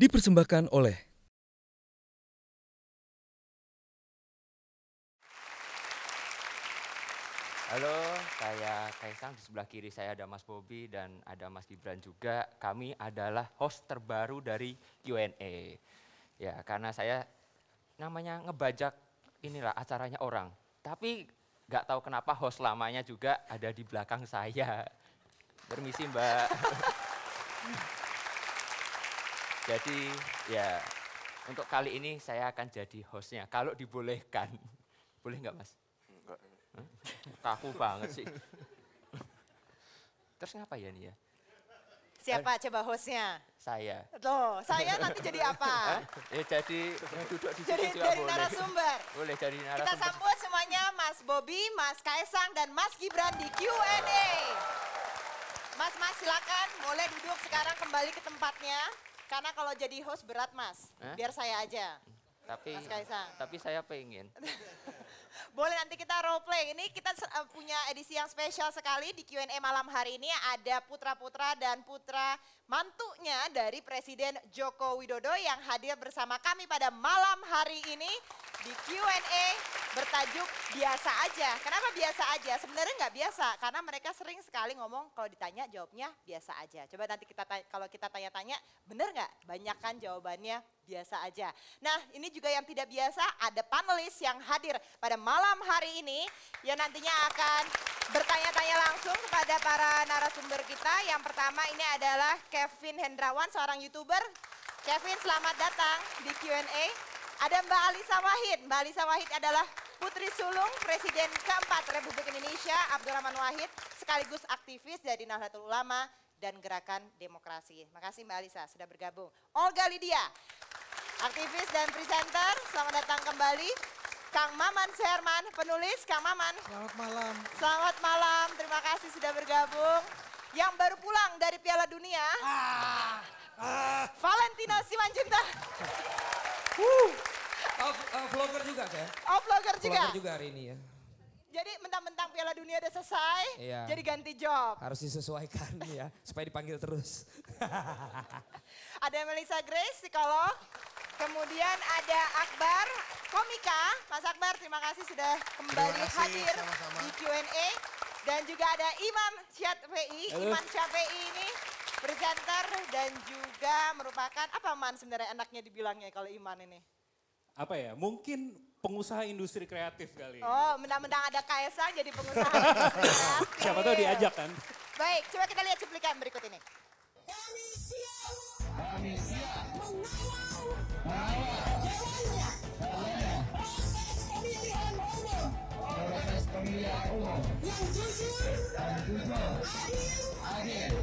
dipersembahkan oleh Halo, saya Kaisang, di sebelah kiri saya ada Mas Bobi dan ada Mas Gibran juga. Kami adalah host terbaru dari Q&A. Ya, karena saya namanya ngebajak inilah acaranya orang. Tapi nggak tahu kenapa host lamanya juga ada di belakang saya. Permisi Mbak. Jadi ya, untuk kali ini saya akan jadi hostnya, kalau dibolehkan. Boleh nggak Mas? Kaku banget sih. Terus ngapa ya nih ya? Siapa coba hostnya? Saya. Loh, saya nanti jadi apa? Jadi duduk di Jadi sini juga dari boleh. narasumber. Boleh jadi narasumber. Kita sambut semuanya Mas Bobi, Mas Kaisang, dan Mas Gibran di Q&A. Mas silakan boleh duduk sekarang kembali ke tempatnya. Karena kalau jadi host berat Mas, biar saya aja. Mas Kaisang. Tapi saya pengen. Boleh nanti kita role play. Ini kita punya edisi yang spesial sekali di Q&A malam hari ini. Ada putra-putra dan putra mantunya dari Presiden Joko Widodo yang hadir bersama kami pada malam hari ini di Q&A bertajuk biasa aja. Kenapa biasa aja? Sebenarnya nggak biasa karena mereka sering sekali ngomong kalau ditanya jawabnya biasa aja. Coba nanti kalau kita tanya-tanya bener nggak? Banyak kan jawabannya biasa aja. Nah ini juga yang tidak biasa, ada panelis yang hadir pada malam hari ini yang nantinya akan bertanya-tanya langsung kepada para narasumber kita. Yang pertama ini adalah Kevin Hendrawan, seorang YouTuber. Kevin, selamat datang di Q&A. Ada Mbak Alisa Wahid. Mbak Alisa Wahid adalah putri sulung Presiden keempat Republik Indonesia Abdurrahman Wahid, sekaligus aktivis dari Nahdlatul Ulama dan Gerakan Demokrasi. Makasih Mbak Alisa sudah bergabung. Olga Lydia, aktivis dan presenter, selamat datang kembali. Kang Maman Suherman, penulis. Kang Maman. Selamat malam. Selamat malam, terima kasih sudah bergabung. Yang baru pulang dari Piala Dunia, Valentino Simanjuntak. Vlogger juga kan? Oh, vlogger juga? Vlogger juga hari ini ya. Jadi mentang-mentang Piala Dunia udah selesai, Iya. jadi ganti job. Harus disesuaikan ya, supaya dipanggil terus. Ada Melissa Grace, psikolog. Kemudian ada Akbar, komika. Mas Akbar, terima kasih sudah kembali hadir di Q&A. Dan juga ada Imam Syafi'i. Imam Syafi'i ini presenter dan juga merupakan, apa Man sebenarnya enaknya dibilangnya kalau Iman ini? Apa ya, mungkin pengusaha industri kreatif kali. Oh, mentang-mentang ada Kaisang jadi pengusaha industri kreatif. Siapa tahu diajak kan. Baik, coba kita lihat cuplikan berikut ini. Kami siap mengawal jalannya proses pemilihan umum yang jujur, adil,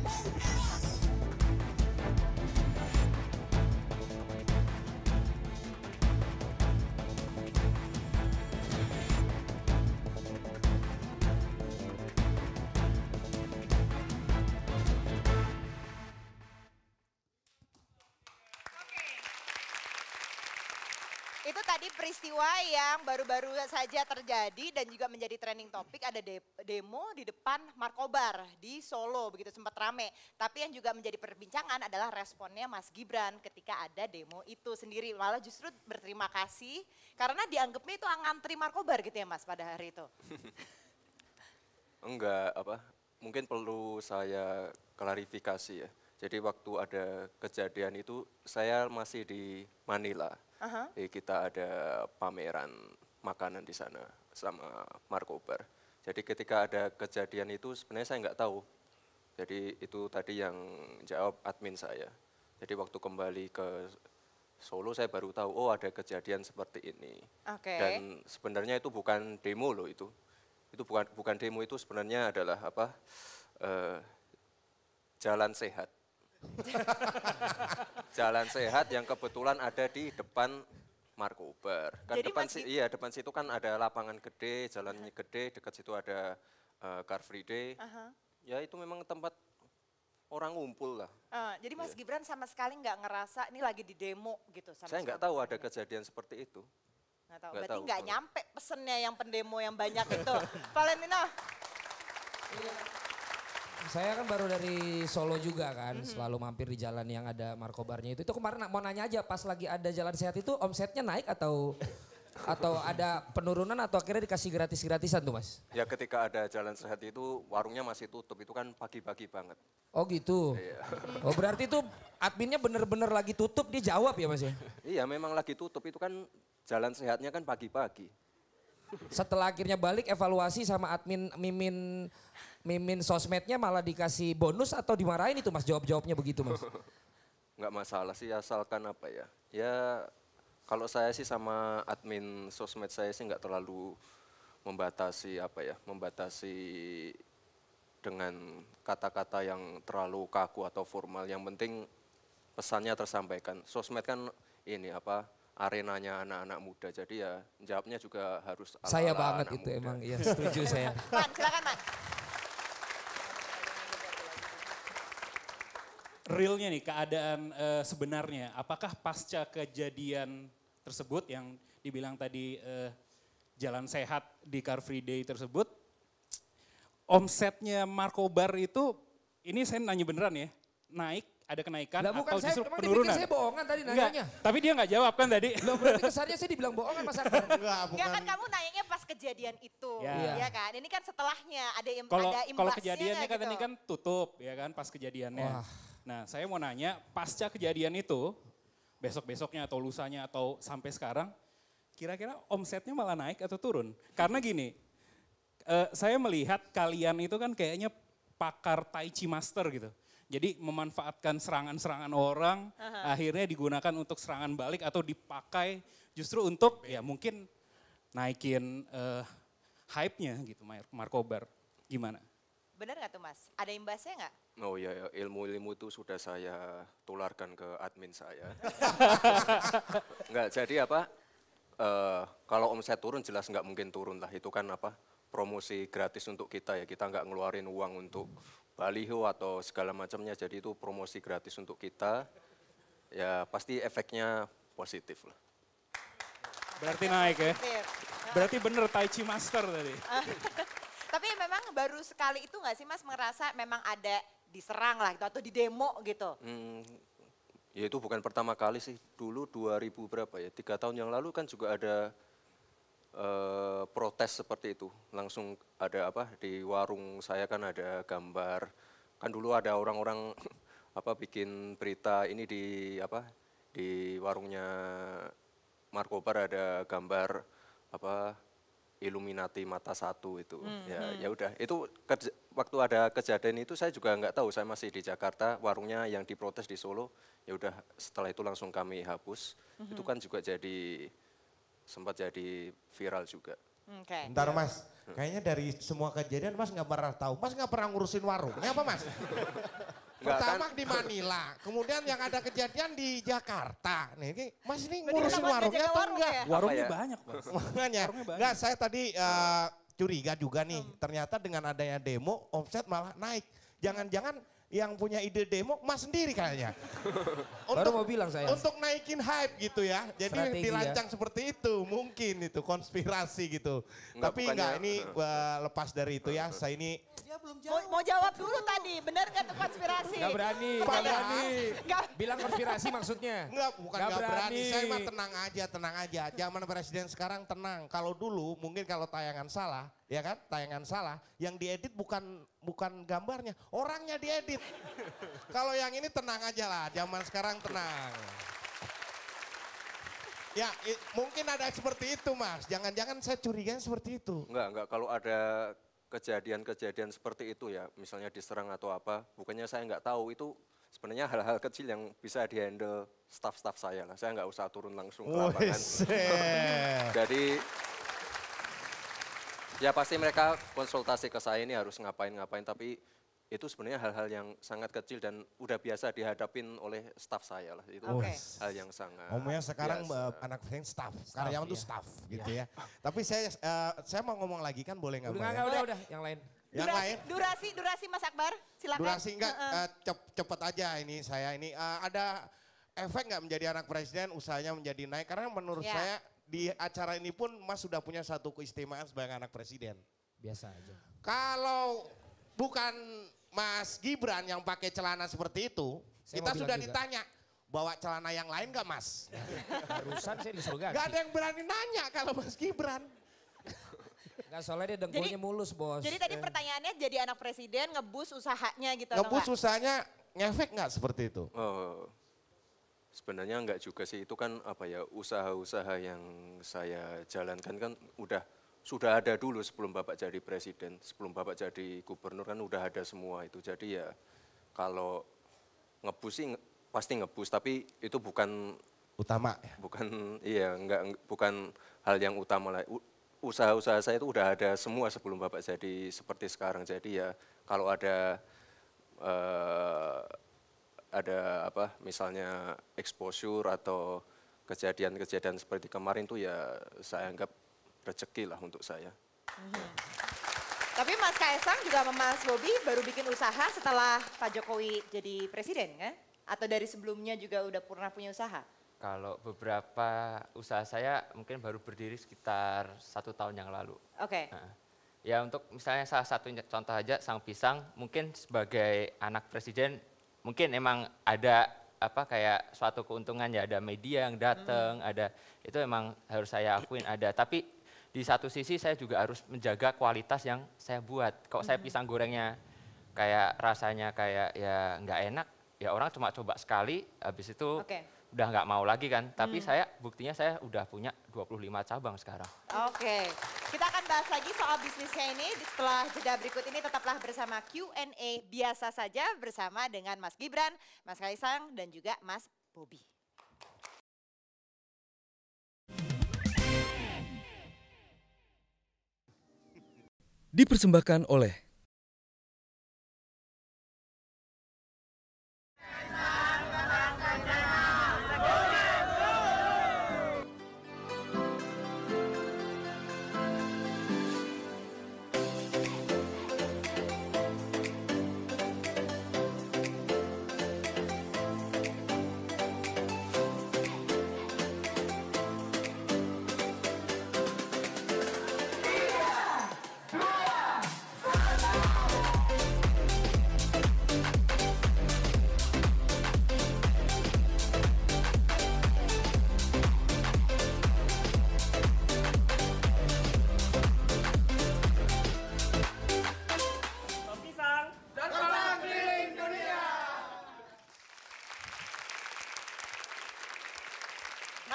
dan bebas. Itu tadi peristiwa yang baru-baru saja terjadi dan juga menjadi trending topik, ada demo di depan Markobar di Solo, begitu sempat rame. Tapi yang juga menjadi perbincangan adalah responnya Mas Gibran ketika ada demo itu sendiri. Malah justru berterima kasih karena dianggapnya itu ngantri Markobar gitu ya Mas pada hari itu. Enggak, mungkin perlu saya klarifikasi ya. Jadi waktu ada kejadian itu saya masih di Manila. Jadi kita ada pameran makanan di sana sama Markobar. Jadi ketika ada kejadian itu sebenarnya saya nggak tahu. Jadi itu tadi yang jawab admin saya. Jadi waktu kembali ke Solo saya baru tahu, oh ada kejadian seperti ini. Dan sebenarnya itu bukan demo loh itu. Itu bukan demo, itu sebenarnya adalah jalan sehat. Jalan sehat yang kebetulan ada di depan Markobar. Kan depan situ kan ada lapangan gede, jalannya gede, dekat situ ada Car Free Day. Ya itu memang tempat orang ngumpul lah. Jadi Mas Gibran sama sekali nggak ngerasa ini lagi di demo gitu? Saya nggak tahu ada kejadian seperti itu. Nggak tahu, berarti nggak nyampe pesennya yang pendemo yang banyak itu. Valentino? Saya kan baru dari Solo juga kan, selalu mampir di jalan yang ada markobarnya itu. Itu kemarin mau nanya aja, pas lagi ada jalan sehat itu omsetnya naik atau ada penurunan atau akhirnya dikasih gratis-gratisan tuh Mas? Ya ketika ada jalan sehat itu warungnya masih tutup, itu kan pagi-pagi banget. Oh gitu? Iya. Oh berarti itu adminnya bener-bener lagi tutup, dia jawab ya Mas ya? Iya memang lagi tutup, itu kan jalan sehatnya kan pagi-pagi. Setelah akhirnya balik evaluasi sama admin mimin sosmednya malah dikasih bonus atau dimarahin itu Mas jawab-jawabnya begitu Mas? Nggak masalah sih asalkan apa ya. Ya kalau saya sih sama admin sosmed saya sih nggak terlalu membatasi apa ya, membatasi dengan kata-kata yang terlalu kaku atau formal. Yang penting pesannya tersampaikan. Sosmed kan ini apa, arenanya anak-anak muda. Jadi ya jawabnya juga harus ala-ala Saya banget anak itu muda. emang, ya setuju saya. Man, silakan Man. Realnya nih keadaan sebenarnya, apakah pasca kejadian tersebut yang dibilang tadi jalan sehat di Car Free Day tersebut, omsetnya Markobar itu, ini saya nanya beneran ya, naik, ada kenaikan Lah bukan atau saya, justru emang penurunan? dipikir saya bohongan tadi Enggak, nanyanya. tapi dia nggak jawab kan tadi. Loh berarti kesannya saya dibilang bohongan Mas Akbar. Enggak, Enggak kan kamu nanyanya pas kejadian itu, Ya. ya kan? Ini kan setelahnya ada Kalau imbasnya kalau kejadiannya nggak kan gitu? ini kan tutup ya kan pas kejadiannya. Wah. Nah saya mau nanya pasca kejadian itu, besok-besoknya atau lusanya atau sampai sekarang, kira-kira omsetnya malah naik atau turun? Karena gini, saya melihat kalian itu kan kayaknya pakar Tai Chi Master gitu. Jadi memanfaatkan serangan-serangan orang, akhirnya digunakan untuk serangan balik atau dipakai justru untuk ya mungkin naikin hype-nya gitu Markobar. Gimana? Bener nggak tuh Mas? Ada imbasnya nggak? Oh iya, ya, ilmu-ilmu itu sudah saya tularkan ke admin saya. Enggak, jadi apa, kalau omset turun jelas nggak mungkin turun lah. Itu kan apa, promosi gratis untuk kita ya. Kita nggak ngeluarin uang untuk baliho atau segala macamnya. Jadi itu promosi gratis untuk kita. Ya pasti efeknya positif lah. Berarti naik ya? Positif. Berarti bener Tai Chi Master tadi. Tapi memang baru sekali itu nggak sih Mas merasa memang ada diserang lah gitu atau di demo gitu? Ya itu bukan pertama kali sih. Dulu 2000 berapa ya, 3 tahun yang lalu kan juga ada protes seperti itu. Langsung ada apa, di warung saya kan ada gambar. Kan dulu ada orang-orang apa bikin berita ini di apa, di warungnya Markobar ada gambar apa Illuminati mata satu itu. Ya udah, itu waktu ada kejadian itu saya juga nggak tahu, saya masih di Jakarta, warungnya yang diprotes di Solo. Ya udah, setelah itu langsung kami hapus. Itu kan juga sempat jadi viral juga. Oke. Bentar Mas, kayaknya dari semua kejadian Mas nggak pernah tahu. Mas nggak pernah ngurusin warungnya apa Mas? Nggak, Pertama di Manila, kemudian yang ada kejadian di Jakarta. Nih, Mas ini Berarti ngurusin kenapa warungnya nggak jaga atau warung enggak? ya? Warungnya ya? banyak Bang. Makanya, Warungnya banyak. enggak saya tadi curiga juga nih. Ternyata dengan adanya demo, omset malah naik. Jangan-jangan yang punya ide demo Mas sendiri kayaknya. Baru mau bilang saya. Untuk naikin hype gitu ya. Jadi Strategi dirancang seperti itu, mungkin itu konspirasi gitu. Enggak, Tapi bukannya- enggak, ini lepas dari itu ya. Saya ini Mau jawab dulu tadi, benar nggak tuh konspirasi? Gak berani, gak Pertanyaan- berani. Nggak. Bilang konspirasi maksudnya. enggak, bukan Nggak enggak berani. berani. Saya mah tenang aja. Zaman presiden sekarang tenang. Kalau dulu mungkin kalau tayangan salah, ya kan? Tayangan salah, yang diedit bukan gambarnya, orangnya diedit. Kalau yang ini tenang aja lah, zaman sekarang tenang. Ya, mungkin ada seperti itu Mas. Jangan-jangan saya curiga seperti itu. Enggak, kalau ada kejadian-kejadian seperti itu ya, misalnya diserang atau apa, bukannya saya nggak tahu, itu sebenarnya hal-hal kecil yang bisa dihandle staff-staff saya lah. Saya nggak usah turun langsung ke lapangan. Weset. Jadi ya pasti mereka konsultasi ke saya ini harus ngapain, tapi itu sebenarnya hal-hal yang sangat kecil dan udah biasa dihadapin oleh staff saya lah. Itu Oke. hal yang sangat Ngomongnya sekarang biasa. anak saya staff, karyawan tuh ya. staff gitu ya. Tapi saya mau ngomong lagi kan boleh nggak Mbak ya? Udah, yang lain. Yang lain? Durasi Mas Akbar, silakan. Durasi enggak, Heeh. cepet aja ini saya ini. Ada efek nggak menjadi anak presiden usahanya menjadi naik? Karena menurut Ya. saya di acara ini pun Mas sudah punya satu keistimewaan sebagai anak presiden. Biasa aja. Kalau bukan Mas Gibran yang pakai celana seperti itu, Saya kita mau sudah bilang juga. ditanya, bawa celana yang lain gak Mas? Barusan saya disuruh ganti. Gak ada yang berani nanya kalau Mas Gibran. Nggak, soalnya dia dengkulnya mulus, Bos. Jadi tadi pertanyaannya jadi anak presiden ngebus usahanya gitu Ngebus atau enggak? usahanya ngefek gak seperti itu? Oh, sebenarnya enggak juga sih, itu kan apa ya, usaha-usaha yang saya jalankan kan sudah ada dulu sebelum Bapak jadi presiden, sebelum Bapak jadi gubernur kan udah ada semua itu. Jadi ya kalau ngebus sih pasti ngebus, tapi itu bukan Utama ya? bukan hal yang utama lah. Usaha-usaha saya itu udah ada semua sebelum Bapak jadi seperti sekarang. Jadi ya kalau ada apa misalnya exposure atau kejadian-kejadian seperti kemarin tuh ya saya anggap rezeki lah untuk saya. Tapi Mas Kaisang juga sama Mas Bobi baru bikin usaha setelah Pak Jokowi jadi presiden kan? Atau dari sebelumnya juga udah pernah punya usaha? Kalau beberapa usaha saya mungkin baru berdiri sekitar 1 tahun yang lalu. Oke. Nah, ya untuk misalnya salah satu contoh aja Sang Pisang, mungkin sebagai anak presiden mungkin emang ada apa kayak suatu keuntungan ya, ada media yang datang, ada itu emang harus saya akuin ada. Tapi di satu sisi saya juga harus menjaga kualitas yang saya buat. Kalau saya pisang gorengnya kayak rasanya kayak ya nggak enak, ya orang cuma coba sekali, habis itu Oke. udah nggak mau lagi kan. Tapi saya buktinya saya udah punya 25 cabang sekarang. Oke. Kita akan bahas lagi soal bisnisnya ini setelah jeda berikut ini. Tetaplah bersama Q&A biasa saja bersama dengan Mas Gibran, Mas Kaisang dan juga Mas Bobi. Dipersembahkan oleh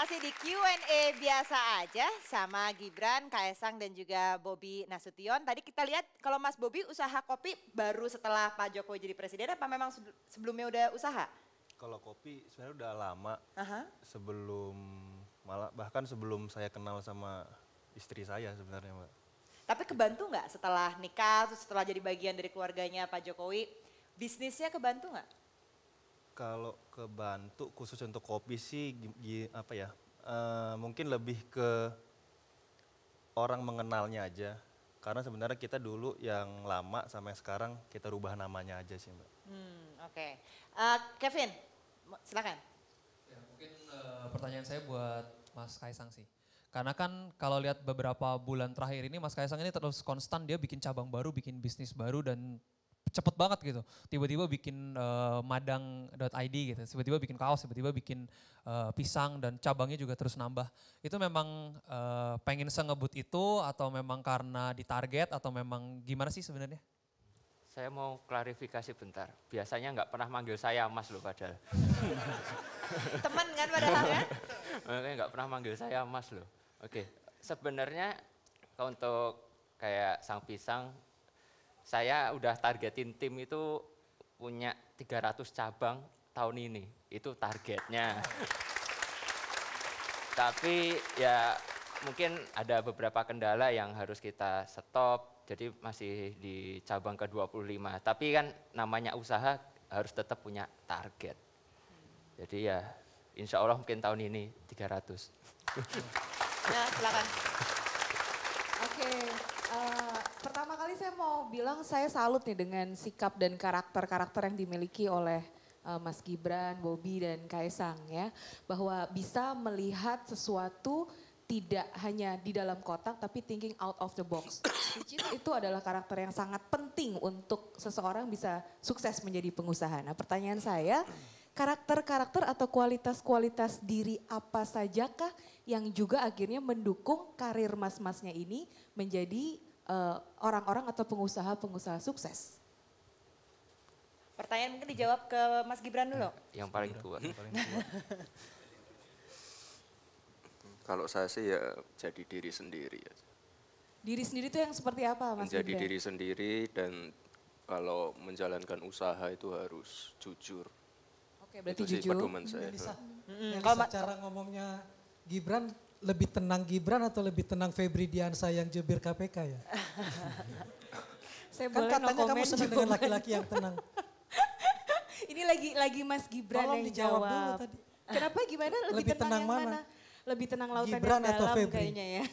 Masih di Q&A biasa aja sama Gibran, Kaisang dan juga Bobi Nasution. Tadi kita lihat kalau Mas Bobi usaha kopi baru setelah Pak Jokowi jadi presiden apa memang sebelumnya udah usaha? Kalau kopi sebenarnya udah lama, Aha. bahkan sebelum saya kenal sama istri saya sebenarnya Mbak. Tapi kebantu nggak setelah nikah, terus setelah jadi bagian dari keluarganya Pak Jokowi, bisnisnya kebantu nggak? Kalau kebantu khusus untuk kopi sih mungkin lebih ke orang mengenalnya aja. Karena sebenarnya kita dulu yang lama sampai sekarang kita rubah namanya aja sih Mbak. Oke. Kevin, silakan. Ya, mungkin pertanyaan saya buat Mas Kaisang sih. Karena kan kalau lihat beberapa bulan terakhir ini Mas Kaisang ini terus konstan dia bikin cabang baru, bikin bisnis baru dan cepet banget gitu. Tiba-tiba bikin madang.id gitu, tiba-tiba bikin kaos, tiba-tiba bikin pisang dan cabangnya juga terus nambah. Itu memang pengen sengebut itu atau memang karena ditarget atau memang gimana sih sebenarnya? Saya mau klarifikasi bentar. Biasanya nggak pernah manggil saya Mas loh padahal. Teman kan padahal ya? Makanya nggak pernah manggil saya Mas loh. Oke, sebenarnya untuk kayak Sang Pisang, saya udah targetin tim itu punya 300 cabang tahun ini. Itu targetnya. Tapi ya mungkin ada beberapa kendala yang harus kita stop. Jadi masih di cabang ke-25. Tapi kan namanya usaha harus tetap punya target. Jadi ya insya Allah mungkin tahun ini 300. Ya, silakan. Oke, pertama kali saya mau bilang saya salut nih dengan sikap dan karakter-karakter yang dimiliki oleh Mas Gibran, Bobi dan Kaisang ya. Bahwa bisa melihat sesuatu tidak hanya di dalam kotak tapi thinking out of the box. Which is itu adalah karakter yang sangat penting untuk seseorang bisa sukses menjadi pengusaha. Nah pertanyaan saya, karakter-karakter atau kualitas-kualitas diri apa sajakah yang juga akhirnya mendukung karir mas-masnya ini menjadi orang-orang atau pengusaha-pengusaha sukses? Pertanyaan mungkin dijawab ke Mas Gibran dulu. Yang paling tua. Kalau saya sih ya jadi diri sendiri ya. Diri sendiri itu yang seperti apa Mas Menjadi Gibran? diri sendiri dan kalau menjalankan usaha itu harus jujur. Oke berarti Itu sih jujur. pedoman saya. Melisa, Kalau Melisa, cara ngomongnya Gibran, lebih tenang Gibran atau lebih tenang Febri Diansyah yang jubir KPK ya? Saya Kan boleh no katanya kamu comment senang jawaban. dengan laki-laki yang tenang. Ini lagi Mas Gibran Tolong yang dijawab jawab. dulu tadi. Kenapa gimana? Lebih, Lebih tenang, tenang yang mana? mana? Lebih tenang lautan Gibran yang atau dalam Febri? kayaknya ya.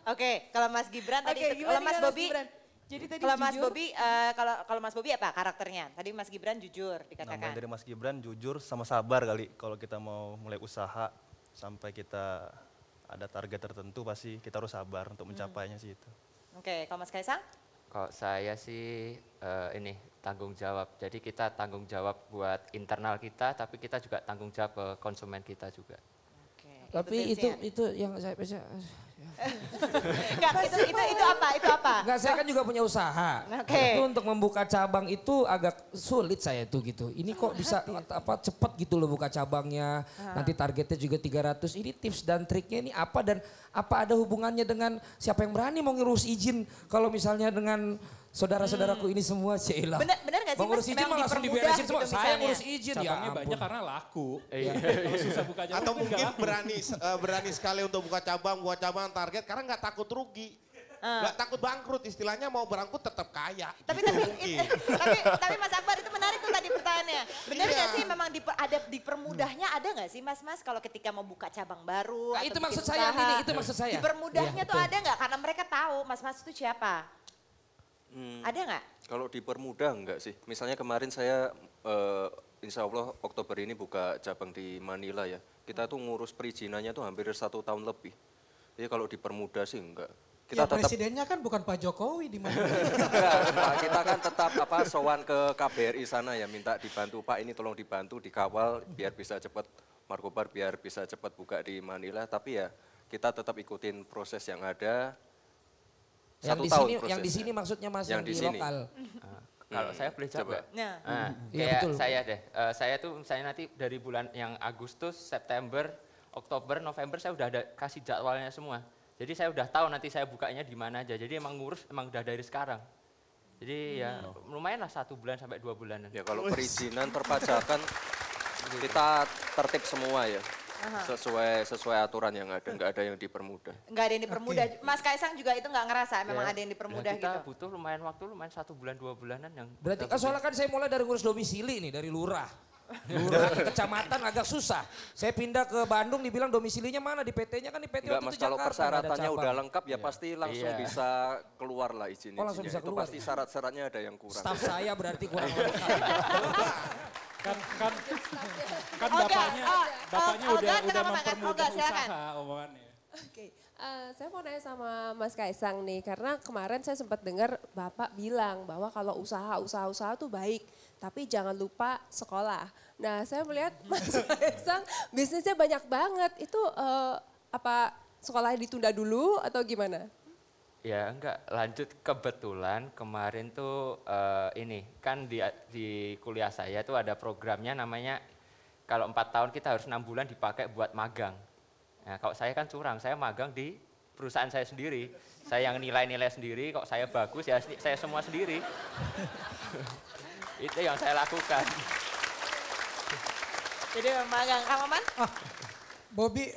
Oke, kalau Mas Gibran tadi, Oke, kalau Mas Bobi, Gibran? Jadi tadi kalau Mas jujur, Bobi, kalau Mas Bobi apa karakternya? Tadi Mas Gibran jujur Namanya dikatakan. dari Mas Gibran jujur sama sabar kali. Kalau kita mau mulai usaha sampai kita ada target tertentu pasti kita harus sabar untuk mencapainya sih itu. Oke, kalau Mas Kaisang? Kalau saya sih ini tanggung jawab. Jadi kita tanggung jawab buat internal kita, tapi kita juga tanggung jawab ke konsumen kita juga. Oke, Tapi itu yang saya Enggak, itu apa? Itu apa? Enggak, saya kan juga punya usaha. Oke. Itu untuk membuka cabang itu agak sulit saya tuh gitu. Ini kok bisa cepat gitu loh buka cabangnya. Nanti targetnya juga 300. Ini tips dan triknya ini apa dan apa ada hubungannya dengan siapa yang berani mau ngurus izin kalau misalnya dengan saudara-saudaraku ini semua Cila. Bener gak sih Mau ngurus Mas? izin Memang mah langsung dipermudah diberesin semua. gitu Saya misalnya. ngurus izin ya Cabangnya ampun. banyak karena laku. Iya. Kalau susah buka cabang Atau kan mungkin nggak laku. berani sekali untuk buka cabang target karena nggak takut rugi. Nggak takut bangkrut, istilahnya mau bangkrut tetap kaya. Tapi Gitu mungkin. tapi Mas Akbar itu menarik tuh tadi pertanyaannya. Benar Iya. nggak sih memang ada dipermudahnya ada nggak sih Mas kalau ketika mau buka cabang baru? Nah, atau itu bikin maksud saya usaha, ini, itu maksud saya. Dipermudahnya Iya, tuh betul. ada nggak? Karena mereka tahu Mas itu siapa. Ada nggak? Kalau dipermudah enggak sih? Misalnya kemarin saya insya Allah Oktober ini buka cabang di Manila ya. Kita tuh ngurus perizinannya tuh hampir 1 tahun lebih. Jadi kalau dipermudah sih enggak. Ya Kita tetap presidennya kan bukan Pak Jokowi di mana. Enggak, kita kan tetap sowan ke KBRI sana ya minta dibantu Pak ini tolong dibantu dikawal biar bisa cepat Markobar biar bisa cepat buka di Manila. Tapi ya kita tetap ikutin proses yang ada. Yang 1 di tahun sini, yang di prosesnya. sini maksudnya Mas yang Yang di di sini. lokal. Kalau saya boleh jawab coba. nggak? Nah. Iya, Kayak betul. saya deh, saya tuh misalnya nanti dari bulan yang Agustus, September, Oktober, November saya udah ada kasih jadwalnya semua. Jadi saya udah tahu nanti saya bukanya di mana aja. Jadi emang ngurus emang udah dari sekarang. Jadi ya lumayan lah 1 bulan sampai 2 bulanan. Ya kalau perizinan perpajakan kita tertib semua ya. Sesuai aturan yang ada, nggak ada yang dipermudah. Nggak ada yang dipermudah. Mas Kaisang juga itu nggak ngerasa memang Ya, ada yang dipermudah kita gitu. butuh lumayan waktu, lumayan 1 bulan 2 bulanan yang. Berarti kita soalnya kan saya mulai dari ngurus domisili nih, dari lurah. Lurah ke kecamatan agak susah. Saya pindah ke Bandung dibilang domisilinya mana, di PT-nya kan di PT Enggak waktu mas, itu kalau Jakarta. nggak ada persyaratannya cabang. udah lengkap ya pasti langsung Iya. bisa keluar lah izin-izinnya. Oh, langsung bisa Itu keluar pasti ya? syarat-syaratnya ada yang kurang. Staff saya berarti kurang lengkap. Kan Oke, bapaknya Olga, udah kenapa, Kak? mempermudah Olga, silakan. usaha omongannya. Oke, saya mau nanya sama Mas Kaisang nih, karena kemarin saya sempat dengar Bapak bilang bahwa kalau usaha tuh baik, tapi jangan lupa sekolah. Nah, saya melihat Mas Kaisang bisnisnya banyak banget, itu apa sekolahnya ditunda dulu atau gimana? Ya enggak, lanjut kebetulan kemarin tuh ini kan di kuliah saya tuh ada programnya namanya kalau 4 tahun kita harus 6 bulan dipakai buat magang. Nah kalau saya kan curang, saya magang di perusahaan saya sendiri. Saya yang nilai-nilai sendiri, kok saya bagus ya saya semua sendiri. Itu yang saya lakukan. Jadi magang. Kang Maman? Bobi,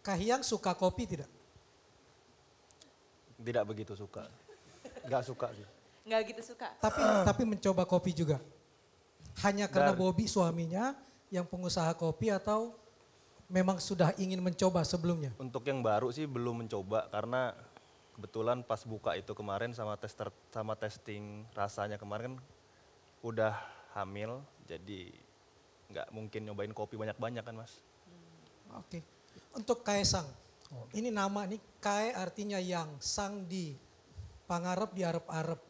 Kahiyang suka kopi tidak? Tidak begitu suka. Nggak suka sih. Nggak gitu suka. Tapi mencoba kopi juga. Hanya karena Dan- Bobi suaminya yang pengusaha kopi atau memang sudah ingin mencoba sebelumnya? Untuk yang baru sih belum mencoba karena kebetulan pas buka itu kemarin sama testing rasanya kemarin kan udah hamil jadi nggak mungkin nyobain kopi banyak-banyak kan mas. Oke. Untuk Kaisang, ini nama nih Kae artinya yang, Sang di pangarep di Arab-Arab.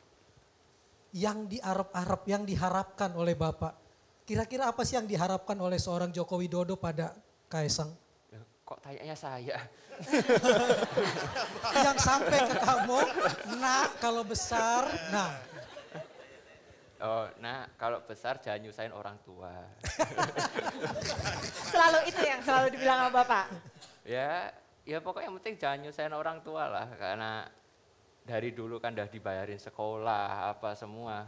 Yang di Arab-Arab, yang diharapkan oleh Bapak. Kira-kira apa sih yang diharapkan oleh seorang Joko Widodo pada Kaisang? Kok tanyanya saya? Yang sampai ke kamu, nak kalau besar, nah. Oh, nah kalau besar jangan nyusahin orang tua. Selalu itu yang selalu dibilang sama Bapak. Ya pokoknya yang penting jangan nyusahin orang tua lah. Karena dari dulu kan udah dibayarin sekolah, apa semua.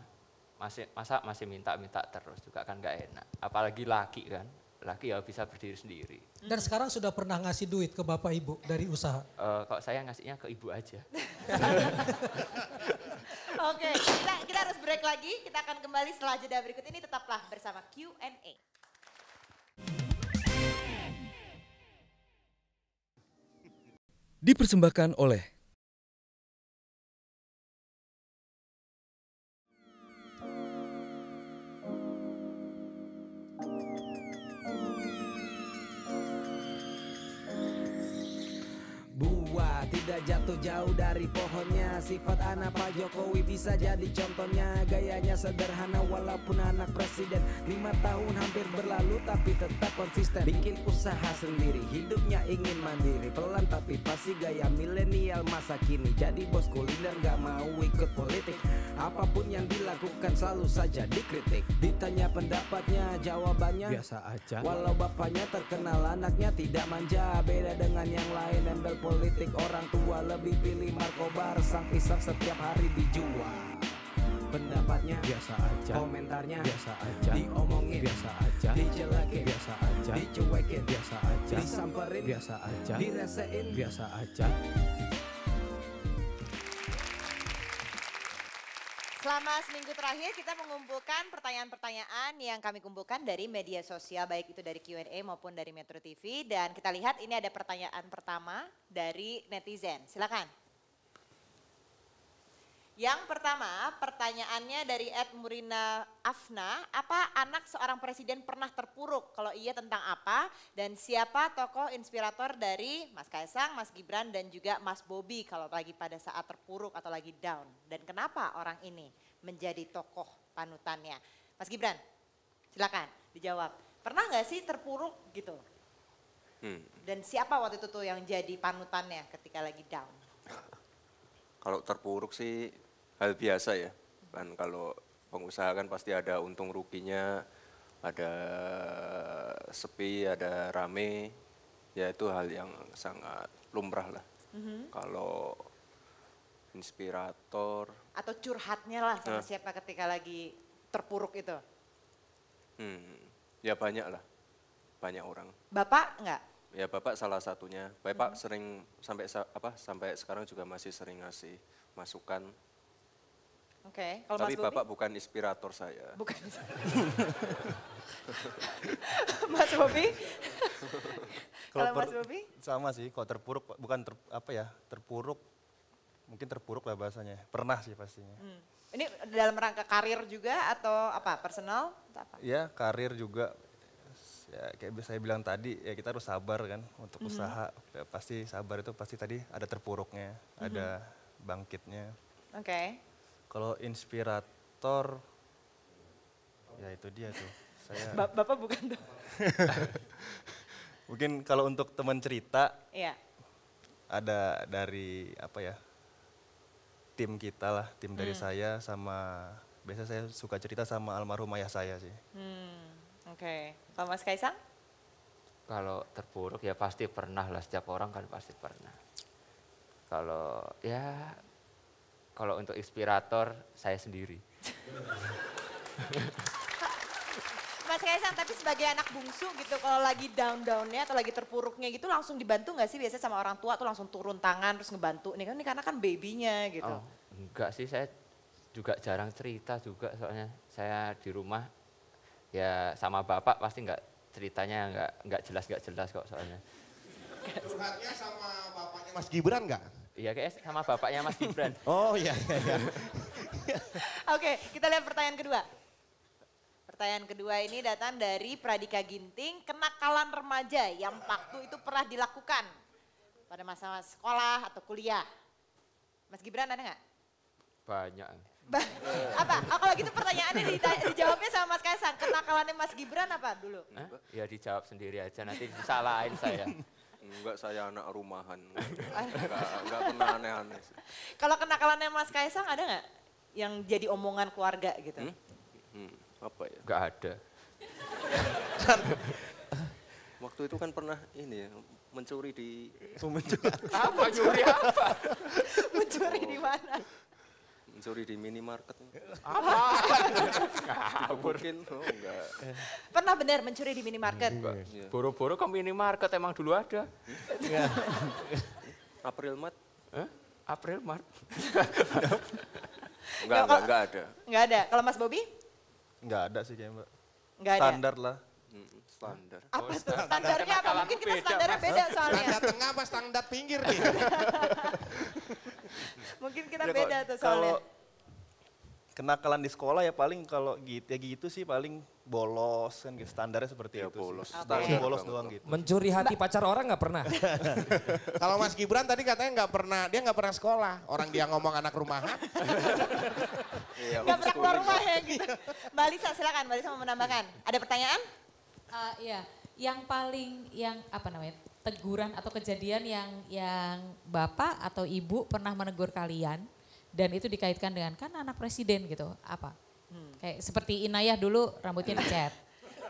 Masa masih minta-minta terus juga kan gak enak. Apalagi laki kan, laki ya bisa berdiri sendiri. Dan sekarang sudah pernah ngasih duit ke Bapak Ibu dari usaha? Kok saya ngasihnya ke ibu aja. Oke, kita harus break lagi. Kita akan kembali setelah jeda berikut ini. Tetaplah bersama Q&A. Dipersembahkan oleh Buah tidak jatuh jauh dari pohonnya. Sifat anak Pak Jokowi bisa jadi contohnya. Gayanya sederhana walaupun anak presiden. 5 tahun hampir berlalu tapi tetap konsisten. Bikin usaha sendiri, hidupnya ingin mandiri. Pelan tapi pasti gaya milenial masa kini. Jadi bos kuliner gak mau ikut politik. Apapun yang dilakukan selalu saja dikritik. Ditanya pendapatnya, jawabannya biasa aja. Walau bapaknya terkenal, anaknya tidak manja. Beda dengan yang lain, embel politik orang tua lebih pilih Markobar. Sang pisang setiap hari dijual. Pendapatnya biasa aja, komentarnya biasa aja, diomongin biasa aja, dijelekin biasa aja, dicuekin biasa aja, disamperin biasa aja, diresein biasa aja. Selama seminggu terakhir kita mengumpulkan pertanyaan-pertanyaan yang kami kumpulkan dari media sosial, baik itu dari Q&A maupun dari Metro TV. Dan kita lihat ini ada pertanyaan pertama dari netizen, silakan. Yang pertama pertanyaannya dari @Murina Afna, apa anak seorang presiden pernah terpuruk? Kalau iya tentang apa? Dan siapa tokoh inspirator dari Mas Kaisang, Mas Gibran dan juga Mas Bobi kalau lagi pada saat terpuruk atau lagi down? Dan kenapa orang ini menjadi tokoh panutannya? Mas Gibran, silakan dijawab. Pernah nggak sih terpuruk gitu? Dan siapa waktu itu tuh yang jadi panutannya ketika lagi down? Kalau terpuruk sih hal biasa ya. Kan kalau pengusaha kan pasti ada untung ruginya, ada sepi, ada rame. Ya itu hal yang sangat lumrah lah. Kalau inspirator. Atau curhatnya lah sama siapa ketika lagi terpuruk itu? Ya banyak lah, banyak orang. Bapak enggak? Ya Bapak salah satunya. Bapak sering sampai sekarang juga masih sering ngasih masukan. Oke, kalau Tapi Mas Bobi? Bapak bukan inspirator saya. Bukan. Mas Bobi? Kalau Mas Bobi? Sama sih, kalau terpuruk bukan terpuruk. Mungkin terpuruk lah bahasanya. Pernah sih pastinya. Ini dalam rangka karir juga atau apa? Personal? Atau apa? Ya, karir juga. Ya, kayak saya bilang tadi, ya kita harus sabar kan untuk usaha. Ya, pasti sabar itu pasti tadi ada terpuruknya, ada bangkitnya. Oke. Kalau inspirator, ya itu dia tuh. Saya Bapak bukan tuh? mungkin kalau untuk teman cerita, Iya. ada dari tim kita lah, tim dari saya sama, biasa saya suka cerita sama almarhum ayah saya sih. Oke. Kalau Mas Kaisang? Kalau terpuruk ya pasti pernah lah, setiap orang kan pasti pernah. Kalau untuk inspirator saya sendiri. Mas Kaisang, tapi sebagai anak bungsu gitu, kalau lagi down-downnya atau lagi terpuruknya gitu langsung dibantu nggak sih biasanya sama orang tua tuh langsung turun tangan terus ngebantu? Ini karena kan babynya gitu. Oh, enggak sih, saya juga jarang cerita juga soalnya saya di rumah ya sama bapak pasti ceritanya nggak jelas kok soalnya. Curhatnya sama bapaknya Mas Gibran nggak? Iya kayak sama bapaknya Mas Gibran. Oh iya. Oke, kita lihat pertanyaan kedua. Pertanyaan kedua ini datang dari Pradika Ginting, kenakalan remaja yang waktu itu pernah dilakukan pada masa sekolah atau kuliah. Mas Gibran ada nggak? Banyak. Apa? Oh, kalau gitu pertanyaannya dijawabnya sama Mas Kaisang. Kenakalannya Mas Gibran apa dulu? Ya dijawab sendiri aja, nanti disalahin saya. Enggak, saya anak rumahan. Enggak pernah aneh-aneh. Kalau kenakalannya Mas Kaisang ada nggak yang jadi omongan keluarga gitu? Apa ya? Enggak ada. Waktu itu kan pernah ini ya, mencuri di... Apa nyuri apa? Mencuri di mana? Mencuri di minimarket. Apa? Mungkin, enggak. Pernah benar mencuri di minimarket? Iya. Boro-boro ke minimarket emang dulu ada. April Mart? April Mart. Enggak ada. Enggak ada. Kalau Mas Bobi? Nggak ada sih kayaknya Mbak. Enggak ada. Standar lah. Standar. Apa tuh standarnya apa? Mungkin kita standarnya beda soalnya. Standar tengah apa standar pinggir nih? Mungkin kita Ya, beda tuh soalnya. Kalau kenakalan di sekolah ya paling kalau gitu sih paling bolos kan gitu, standarnya seperti Ya, itu bolos. sih. Standar Bolos banget. doang gitu. Mencuri hati pacar orang nggak pernah. Kalau Mas Gibran tadi katanya dia nggak pernah sekolah. Orang dia ngomong anak rumahan. Iya, Enggak pernah keluar homeschooling, rumah ya gitu. Mbak Lisa silakan, Mbak Lisa mau menambahkan. Ada pertanyaan? Iya, yang paling teguran atau kejadian yang bapak atau ibu pernah menegur kalian dan itu dikaitkan dengan kan anak presiden gitu, apa? Kayak seperti Inayah dulu rambutnya dicat.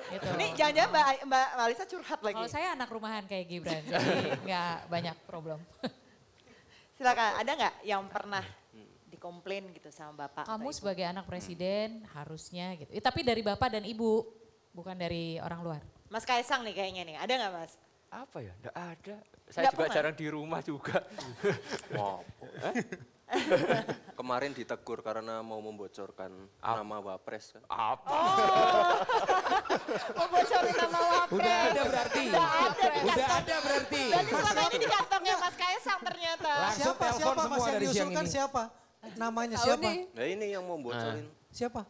Gitu. Ini jangan-jangan Mbak Lisa curhat lagi. Kalau saya anak rumahan kayak Gibran, jadi nggak banyak problem. Silakan, ada nggak yang pernah dikomplain gitu sama bapak? Kamu atau ibu? sebagai anak presiden harusnya gitu. Tapi dari bapak dan ibu, bukan dari orang luar. Mas Kaisang nih kayaknya nih, ada nggak Mas? Apa ya? Enggak ada. Saya Nggak juga pernah? jarang di rumah juga. Wow. Kemarin ditegur karena mau membocorkan nama Wapres kan. Apa? Mau bocorin nama Wapres. Udah ada berarti. Udah ada berarti. Berarti selama ini di kantongnya Mas Kaisang ternyata. Langsung telepon Mas semua yang dari siang diusulkan ini. siapa? Namanya Tahu siapa? nih. Nah ini yang mau bocorin. Siapa?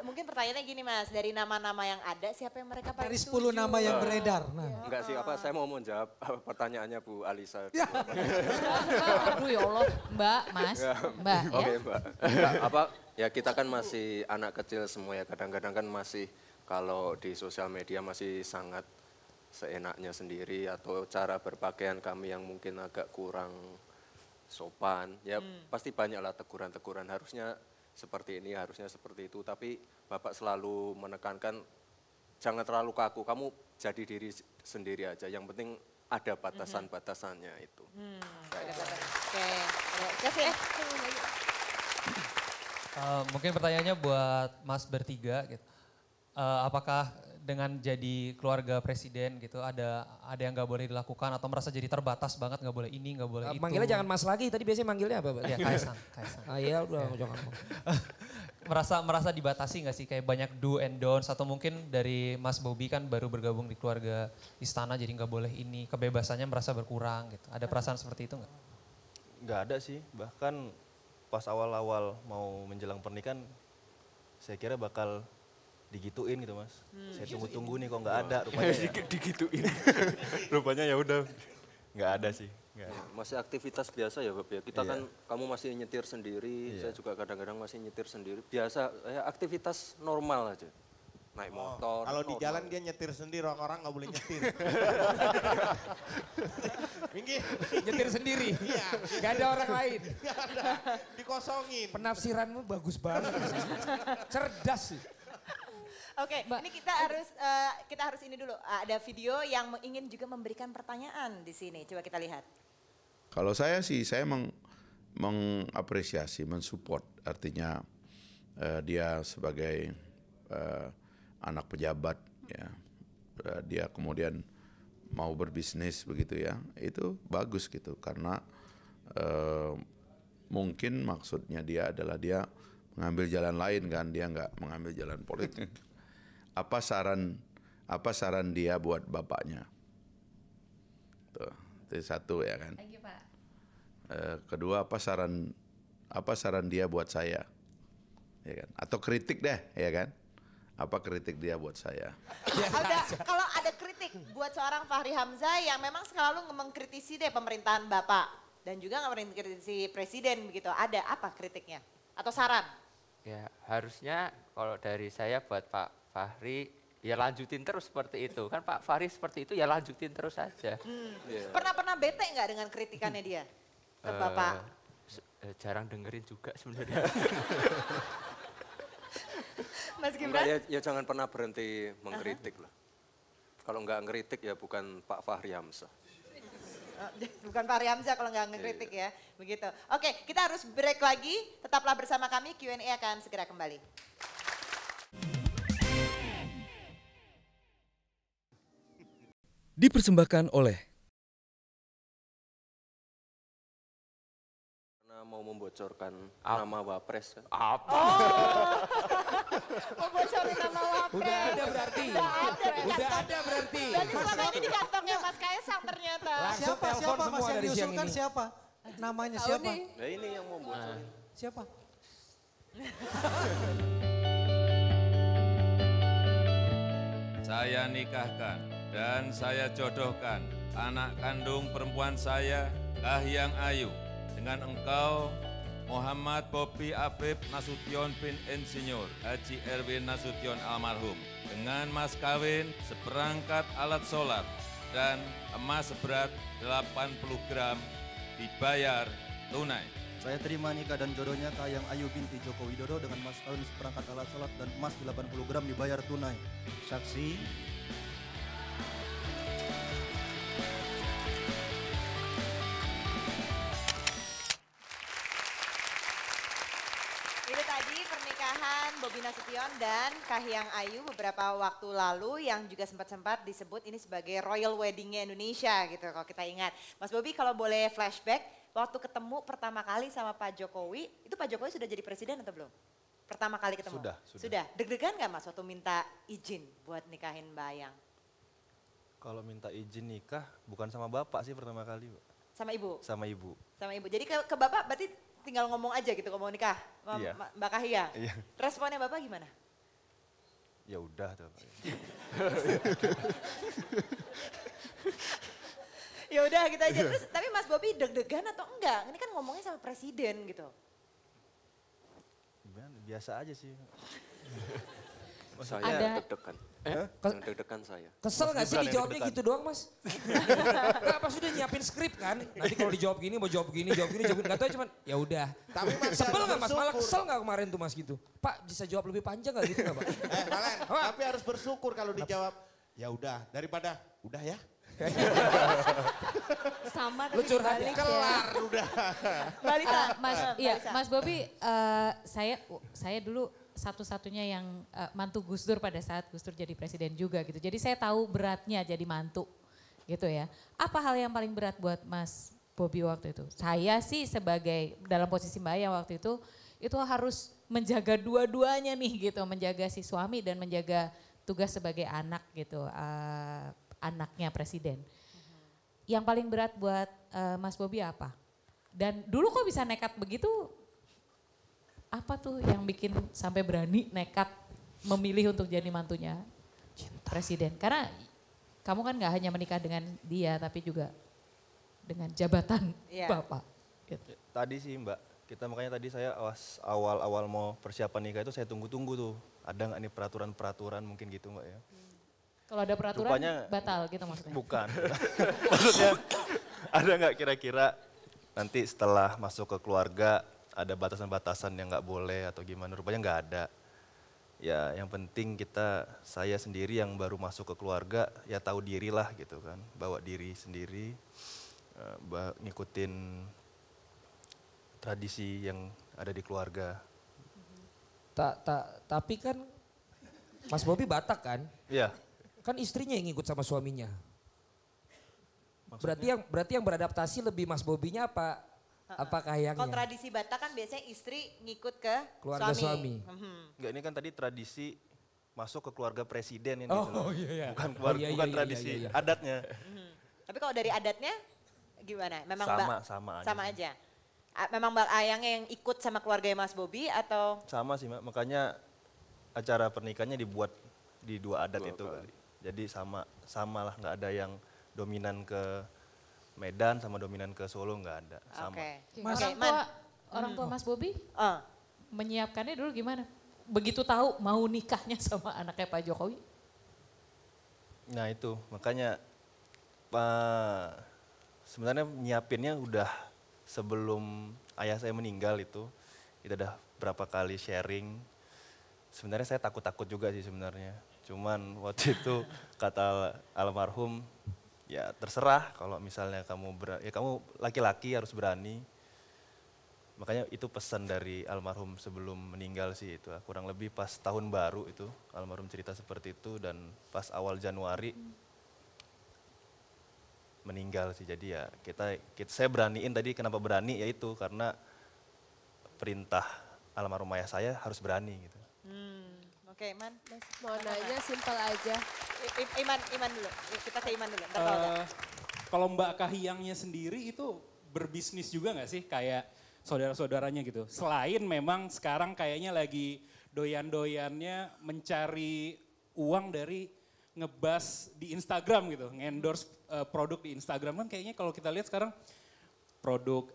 Mungkin pertanyaannya gini Mas, dari nama-nama yang ada siapa yang mereka paling Dari 10 setuju? nama yang beredar. Nah, Enggak sih, saya mau menjawab pertanyaannya Bu Alisa. Aduh ya Allah, Mbak, Mas, Mbak Oke ya. Mbak. Ya kita kan masih anak kecil semua ya, kadang-kadang kan masih kalau di sosial media masih sangat seenaknya sendiri atau cara berpakaian kami yang mungkin agak kurang sopan. Ya pasti banyaklah teguran-teguran, harusnya seperti ini, harusnya seperti itu. Tapi Bapak selalu menekankan jangan terlalu kaku, kamu jadi diri sendiri aja. Yang penting ada batasan-batasannya itu. Oke, Kevin. Mungkin pertanyaannya buat Mas bertiga gitu. Apakah dengan jadi keluarga presiden gitu ada yang nggak boleh dilakukan atau merasa jadi terbatas banget nggak boleh ini nggak boleh itu? Manggilnya jangan Mas lagi, tadi biasanya manggilnya apa? Ya Kaisang. Ah iya udah jangan. merasa dibatasi nggak sih kayak banyak do and don'ts atau mungkin dari Mas Bobi kan baru bergabung di keluarga istana jadi nggak boleh ini, kebebasannya merasa berkurang gitu. Ada perasaan seperti itu nggak? Nggak ada sih, bahkan pas awal-awal mau menjelang pernikahan saya kira bakal digituin gitu Mas. Saya tunggu-tunggu nih kok nggak ada rupanya. Digituin. Rupanya ya udah nggak ada sih. Nggak ada. Masih aktivitas biasa ya Bapak ya. Kita Iya. kan, kamu masih nyetir sendiri, Iya. saya juga kadang-kadang masih nyetir sendiri. Biasa, ya aktivitas normal aja. Naik motor. Kalau di normal. jalan dia nyetir sendiri, orang nggak boleh nyetir. Minggir. Nyetir sendiri. Iya. Gak ada orang lain. Nggak ada. Dikosongin. Penafsiranmu bagus banget. Cerdas sih. Oke, ini kita harus ini dulu. Ada video yang ingin juga memberikan pertanyaan di sini. Coba kita lihat. Kalau saya sih, saya mengapresiasi, mensupport. Artinya dia sebagai anak pejabat, ya, dia kemudian mau berbisnis begitu ya, itu bagus gitu. Karena mungkin maksudnya dia adalah dia mengambil jalan lain kan, dia nggak mengambil jalan politik. Apa saran dia buat bapaknya? Tuh, itu satu ya kan. Thank you, Pak. Kedua, apa saran dia buat saya? Ya kan? Atau kritik deh, ya kan? Apa kritik dia buat saya? Kalau ada kritik buat seorang Fahri Hamzah yang memang selalu mengkritisi deh pemerintahan Bapak dan juga mengkritisi presiden begitu. Ada apa kritiknya atau saran? Ya harusnya kalau dari saya buat Pak Fahri ya lanjutin terus seperti itu. Kan Pak Fahri seperti itu ya lanjutin terus saja. Pernah bete nggak dengan kritikannya dia ke Bapak? Jarang dengerin juga sebenarnya. Mas Gibran? Ya jangan pernah berhenti mengkritik lah. Kalau nggak ngeritik ya bukan Pak Fahri Hamzah. Bukan Fahri Hamzah kalau nggak ngekritik ya, begitu. Oke, kita harus break lagi. Tetaplah bersama kami, Q&A akan segera kembali. Dipersembahkan oleh Mau membocorkan nama Wapres. Apa? Membocorin nama Wapres. Udah ada berarti. Udah ada berarti. Berarti selama ini di kantongnya Mas Kaisang ternyata. Siapa Mas yang diusulkan siapa? Namanya siapa? Nah ini yang mau bocorin. Siapa? Saya nikahkan dan saya jodohkan anak kandung perempuan saya, Kahiyang Ayu, dengan engkau, Muhammad Bobi Afif Nasution bin Insinyur Haji Erwin Nasution almarhum, dengan mas kawin seperangkat alat sholat dan emas seberat 80 gram dibayar tunai. Saya terima nikah dan jodohnya Kahiyang Ayu binti Joko Widodo dengan mas kawin seperangkat alat sholat dan emas 80 gram dibayar tunai. Saksi. Itu tadi pernikahan Bobi Nasution dan Kahiyang Ayu beberapa waktu lalu yang juga sempat-sempat disebut ini sebagai royal weddingnya Indonesia gitu kalau kita ingat. Mas Bobi kalau boleh flashback, waktu ketemu pertama kali sama Pak Jokowi, itu Pak Jokowi sudah jadi presiden atau belum? Pertama kali ketemu? Sudah. Deg-degan gak Mas waktu minta izin buat nikahin Mbak Ayang? Kalau minta izin nikah bukan sama bapak sih pertama kali, Pak. Sama ibu? Sama ibu. Sama ibu. Jadi ke bapak berarti tinggal ngomong aja gitu kalau mau nikah sama Iya. Mbak Kahiyang? Iya. Responnya bapak gimana? Ya udah tuh. Ya udah gitu aja. Terus tapi Mas Bobi deg-degan atau enggak? Ini kan ngomongnya sama presiden gitu. Biasa aja sih. Saya deg-degan. Yang deg-degan saya. Kesel gak sih dijawabnya gitu doang Mas? Gak pas udah nyiapin skrip kan? Nanti kalau dijawab gini mau jawab gini, jawab gini. Gak tau cuman ya udah. Sebel gak Mas? Malah kesel gak kemarin tuh Mas gitu? Pak bisa jawab lebih panjang gak gitu gak Pak? Valen, tapi harus bersyukur kalau dijawab ya udah daripada udah ya. Sama Lu curhat ya? Kelar udah. Mas Bobi, saya dulu satu-satunya yang mantu Gus Dur pada saat Gus Dur jadi presiden juga gitu. Jadi saya tahu beratnya jadi mantu gitu ya. Apa hal yang paling berat buat Mas Bobi waktu itu? Saya sih sebagai dalam posisi Mbak Ayang waktu itu harus menjaga dua-duanya nih gitu. Menjaga si suami dan menjaga tugas sebagai anak gitu. Anaknya presiden. Yang paling berat buat Mas Bobi apa? Dan dulu kok bisa nekat begitu? Apa tuh yang bikin sampai berani nekat memilih untuk jadi mantunya presiden? Karena kamu kan gak hanya menikah dengan dia tapi juga dengan jabatan Bapak. Gitu. Tadi sih Mbak, makanya tadi saya awal-awal mau persiapan nikah itu saya tunggu-tunggu tuh. Ada nggak nih peraturan-peraturan mungkin gitu Mbak ya? Kalau ada peraturan batal gitu maksudnya? Bukan. Maksudnya ada nggak kira-kira nanti setelah masuk ke keluarga ada batasan-batasan yang nggak boleh atau gimana? Rupanya nggak ada. Ya yang penting saya sendiri yang baru masuk ke keluarga ya tahu diri lah gitu kan. Bawa diri sendiri, ngikutin tradisi yang ada di keluarga. Tapi kan Mas Bobi Batak kan? Iya. Kan istrinya yang ngikut sama suaminya. Berarti yang beradaptasi lebih Mas Bobinya apa Kahiyangnya? Kalau tradisi Batak kan biasanya istri ngikut ke keluarga suami. Enggak, ini kan tadi tradisi masuk ke keluarga presiden ini. Oh iya. Bukan tradisi adatnya. Tapi kalau dari adatnya gimana? Memang sama sama aja. Memang Mbak Ayangnya yang ikut sama keluarga Mas Bobi atau? Sama sih Mbak, makanya acara pernikahannya dibuat di 2 adat itu. Jadi sama lah, nggak ada yang dominan ke Medan sama dominan ke Solo, nggak ada. Sama. Orang tua Mas Bobi menyiapkannya dulu gimana? Begitu tahu mau nikahnya sama anaknya Pak Jokowi? Nah itu, makanya sebenarnya nyiapinnya udah sebelum ayah saya meninggal itu. Kita udah berapa kali sharing. Sebenarnya saya takut-takut juga sih sebenarnya. Cuman waktu itu kata almarhum, ya terserah kalau misalnya kamu kamu laki-laki harus berani. Makanya itu pesan dari almarhum sebelum meninggal sih itu. Kurang lebih pas tahun baru itu almarhum cerita seperti itu, dan pas awal Januari meninggal sih. Jadi ya saya beraniin tadi, kenapa berani yaitu karena perintah almarhum ayah saya harus berani gitu. Oke, Iman. Mau nanya simpel aja. Iman dulu, kita ke Iman dulu. Kalau Mbak Kahiyangnya sendiri itu berbisnis juga nggak sih kayak saudara-saudaranya gitu? Selain memang sekarang kayaknya lagi doyan-doyannya mencari uang dari ngebas di Instagram gitu, nge-endorse produk di Instagram. Kan kayaknya kalau kita lihat sekarang produk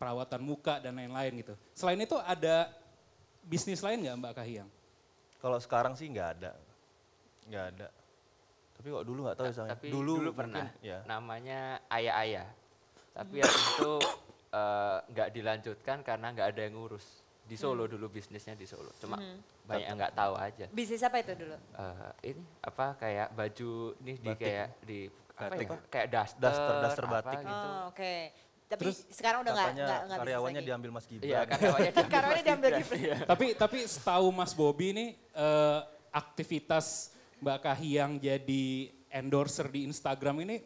perawatan muka dan lain-lain gitu. Selain itu ada bisnis lain nggak Mbak Kahiyang? Kalau sekarang sih nggak ada. Tapi kok dulu nggak tahu ya. Tapi dulu pernah, ya. Namanya Ayah-Ayah. Tapi habis itu nggak dilanjutkan karena nggak ada yang ngurus. Di Solo dulu bisnisnya di Solo, cuma banyak yang nggak tahu aja. Bisnis apa itu dulu? Ini kayak baju nih kayak daster batik gitu. Oke. Tapi sekarang udah nggak karyawannya diambil Mas Gibran. Iya, karyawannya diambil Gibran. Tapi setahu Mas Bobi nih aktivitas Mbak Kahiyang jadi endorser di Instagram ini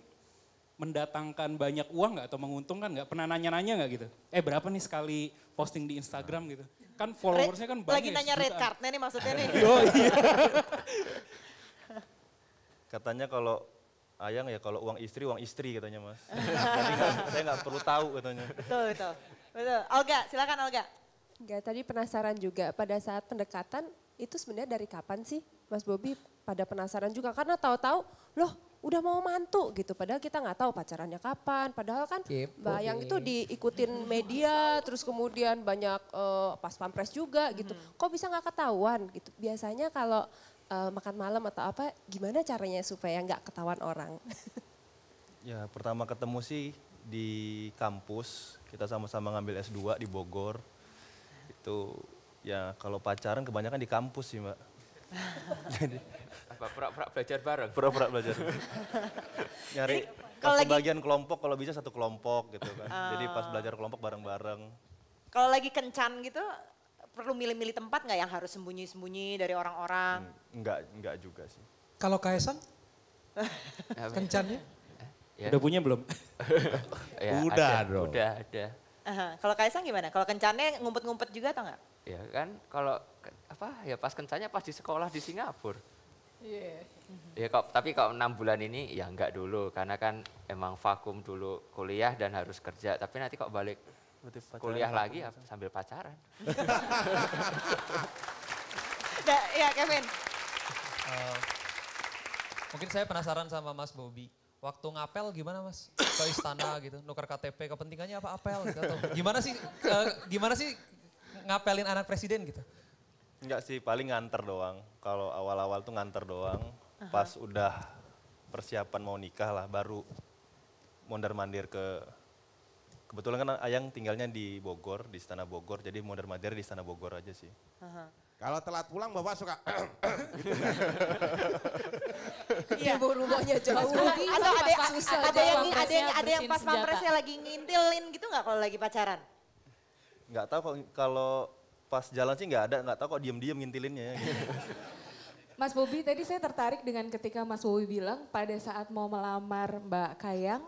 mendatangkan banyak uang nggak atau menguntungkan nggak? Pernah nanya-nanya nggak gitu? Berapa nih sekali posting di Instagram gitu? Kan followersnya kan banyak. Lagi nanya red cardnya nih maksudnya nih. Oh iya. Katanya kalau Ayang ya kalau uang istri katanya Mas. Jadi saya nggak perlu tahu katanya. Betul. Olga, silakan Olga. Enggak, tadi penasaran juga pada saat pendekatan itu sebenarnya dari kapan sih Mas Bobi pada penasaran juga? Karena tahu-tahu loh udah mau mantu gitu. Padahal kita nggak tahu pacarannya kapan. Padahal kan Mbak Ayang itu diikutin media, terus kemudian banyak pas pampres juga gitu. Kok bisa nggak ketahuan gitu? Biasanya kalau makan malam atau apa, gimana caranya supaya nggak ketahuan orang? Ya pertama ketemu sih di kampus, kita sama-sama ngambil S2 di Bogor. Itu ya kalau pacaran kebanyakan di kampus sih Mbak. Jadi pura-pura belajar bareng. Pura-pura belajar. Nyari pas pembagian kelompok kalau bisa satu kelompok gitu kan. Jadi pas belajar kelompok bareng-bareng. Kalau lagi kencan gitu perlu milih-milih tempat nggak yang harus sembunyi-sembunyi dari orang-orang? Enggak juga sih. Kalau Kaisang? Kencannya? Udah punya belum? Udah dong. Udah ada. Kalau Kaisang gimana? Kalau kencannya ngumpet-ngumpet juga atau enggak? Ya kan kalau pas kencannya pas di sekolah di Singapura. Ya tapi kalau 6 bulan ini ya enggak dulu karena kan emang vakum dulu kuliah dan harus kerja. Tapi nanti kok balik kuliah lagi ya sambil pacaran. Ya Kevin. Mungkin saya penasaran sama Mas Bobi. Waktu ngapel gimana Mas? Ke istana gitu, nuker KTP, kepentingannya apa apel gitu atau gimana sih ngapelin anak presiden gitu? Enggak sih, paling nganter doang. Kalau awal-awal tuh nganter doang. Pas udah persiapan mau nikah lah baru mondar-mandir kebetulan kan Ayang tinggalnya di Bogor, di Istana Bogor. Jadi mondar-mandir di Istana Bogor aja sih. Kalau telat pulang Bapak suka Iya, rumahnya jauh. Atau ada yang pas pampresnya lagi ngintilin gitu nggak kalau lagi pacaran? Nggak tahu kalau pas jalan sih nggak tahu kok diem-diem ngintilinnya. Gitu. Mas Bobi, tadi saya tertarik dengan ketika Mas Bobi bilang pada saat mau melamar Mbak Kayang,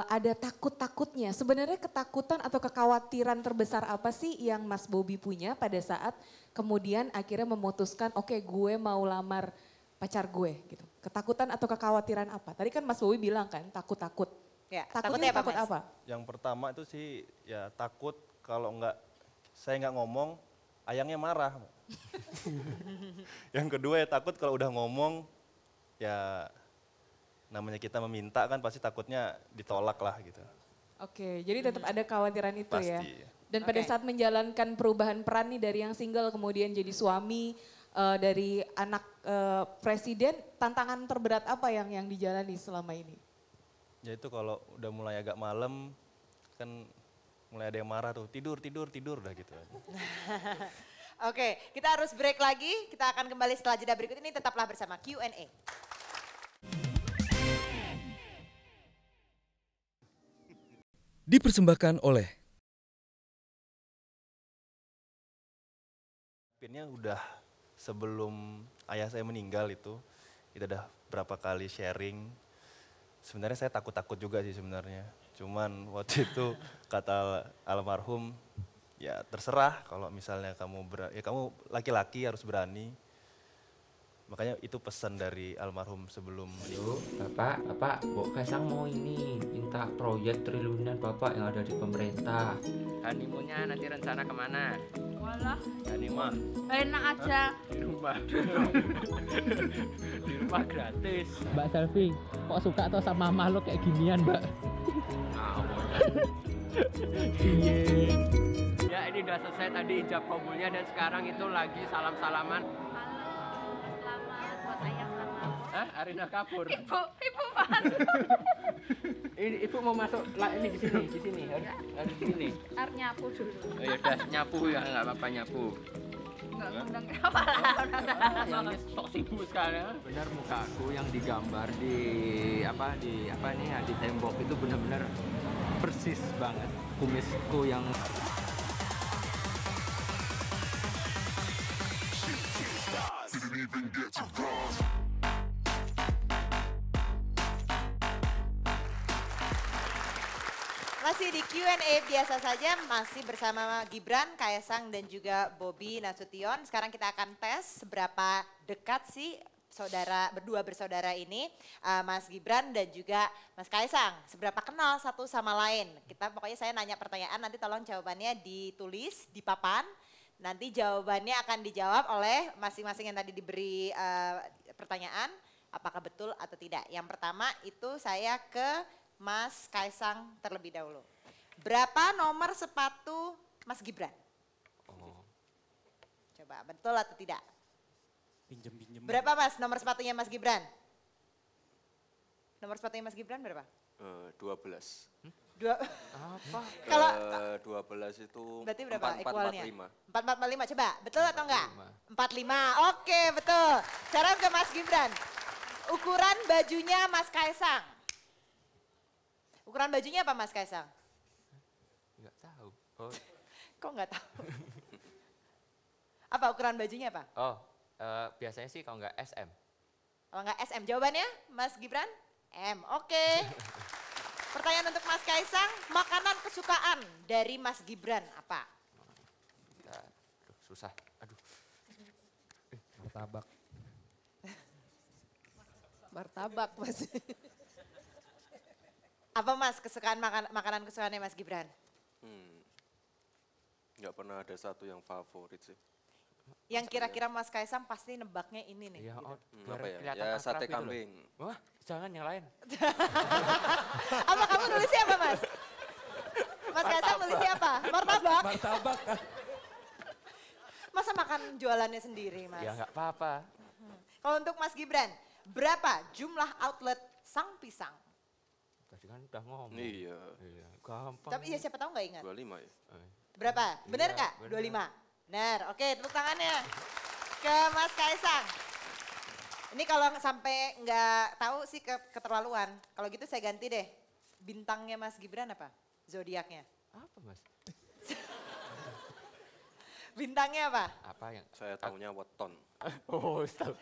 ada takut-takutnya. Sebenarnya ketakutan atau kekhawatiran terbesar apa sih yang Mas Bobi punya pada saat kemudian akhirnya memutuskan oke, gue mau lamar pacar gue gitu. Ketakutan atau kekhawatiran apa? Tadi kan Mas Bobi bilang kan takut-takut. Ya, Takutnya takutnya apa, takut Mas? apa? Yang pertama itu sih ya takut kalau saya nggak ngomong, ayangnya marah. Yang kedua ya takut kalau udah ngomong, ya namanya kita meminta kan pasti takutnya ditolak lah gitu. Oke, jadi tetap ada kekhawatiran itu ya. Pasti. Dan pada saat menjalankan perubahan peran nih dari yang single kemudian jadi suami, dari anak presiden, tantangan terberat apa yang dijalani selama ini? Ya itu kalau udah mulai agak malam kan mulai ada yang marah tuh, tidur udah gitu. Oke, kita harus break lagi. Kita akan kembali setelah jeda berikut ini. Tetaplah bersama Q&A. Dipersembahkan oleh Pinnya udah sebelum ayah saya meninggal itu, kita udah berapa kali sharing. Sebenarnya saya takut-takut juga sih sebenarnya. Cuman waktu itu kata almarhum, ya terserah kalau misalnya kamu kamu laki-laki harus berani. Makanya itu pesan dari almarhum sebelum Halo, Bapak, Bu Kaisang mau ini, minta proyek triliunan Bapak yang ada di pemerintah. Honeymoonnya nanti rencana kemana? Walah, Honeymoon. enak aja. Di rumah. Di rumah gratis. Mbak Selvi, kok suka tuh sama makhluk kayak ginian, Mbak? Iya. Ya ini udah selesai tadi ijab kabulnya dan sekarang itu lagi salam-salaman. Selamat buat ayah sama. Hah? Arina kabur. Ibu masuk. Ini ibu mau masuk ini di sini, harus di sini. Harus nyapu dulu. Oh, ya udah nyapu ya, nggak apa-apa nyapu. Enggak ngundang kenapa? Yang ini sok sibuk sekarang. Benar muka aku yang digambar di tembok itu benar-benar persis banget kumisku yang Masih di Q&A biasa saja, masih bersama Gibran, Kaisang dan juga Bobi Nasution. Sekarang kita akan tes seberapa dekat sih berdua bersaudara ini, Mas Gibran dan juga Mas Kaisang. Seberapa kenal satu sama lain. Pokoknya saya nanya pertanyaan, nanti tolong jawabannya ditulis di papan. Nanti jawabannya akan dijawab oleh masing-masing yang tadi diberi pertanyaan, apakah betul atau tidak. Yang pertama itu saya ke Mas Kaisang terlebih dahulu. Berapa nomor sepatu Mas Gibran? Coba betul atau tidak? Pinjem. Berapa Mas nomor sepatunya Mas Gibran? Nomor sepatunya Mas Gibran berapa? 12. Apa? Kalau 12 itu berarti berapa equalnya? 4445. 4445, coba betul atau enggak? 45, oke betul. Sekarang ke Mas Gibran. Ukuran bajunya Mas Kaisang. Ukuran bajunya apa Mas Kaisang? nggak tahu. Kok nggak tahu? Apa ukuran bajunya apa? Biasanya sih kalau nggak SM. Kalau nggak SM, jawabannya Mas Gibran? M, oke. Pertanyaan untuk Mas Kaisang, makanan kesukaan dari Mas Gibran apa? Susah, aduh. Martabak. Martabak Mas. Apa Mas kesukaan makanan kesukaannya Mas Gibran? Nggak pernah ada satu yang favorit sih. Yang kira-kira Mas Kaisang pasti nebaknya ini nih. Ya, gitu. Apa ya? Ya sate kambing. Wah, jangan yang lain. Apa kamu nulisnya apa Mas? Mas Kaisang nulisnya apa? Martabak? Martabak. Masa makan jualannya sendiri Mas? Ya nggak apa-apa. Kalau untuk Mas Gibran, berapa jumlah outlet Sang Pisang? Tadi kan udah ngomong. Iya. Gampang. Tapi ya siapa tahu nggak ingat. 25 ya. Berapa? Benar Iya, nggak? benar. 25. Benar. Oke, tepuk tangannya ke Mas Kaisang. Ini kalau sampai nggak tahu sih keterlaluan. Kalau gitu saya ganti deh. Bintangnya Mas Gibran apa? Zodiaknya. Apa Mas? Bintangnya apa? Apa yang? Saya tahunya weton. Oh, tahu.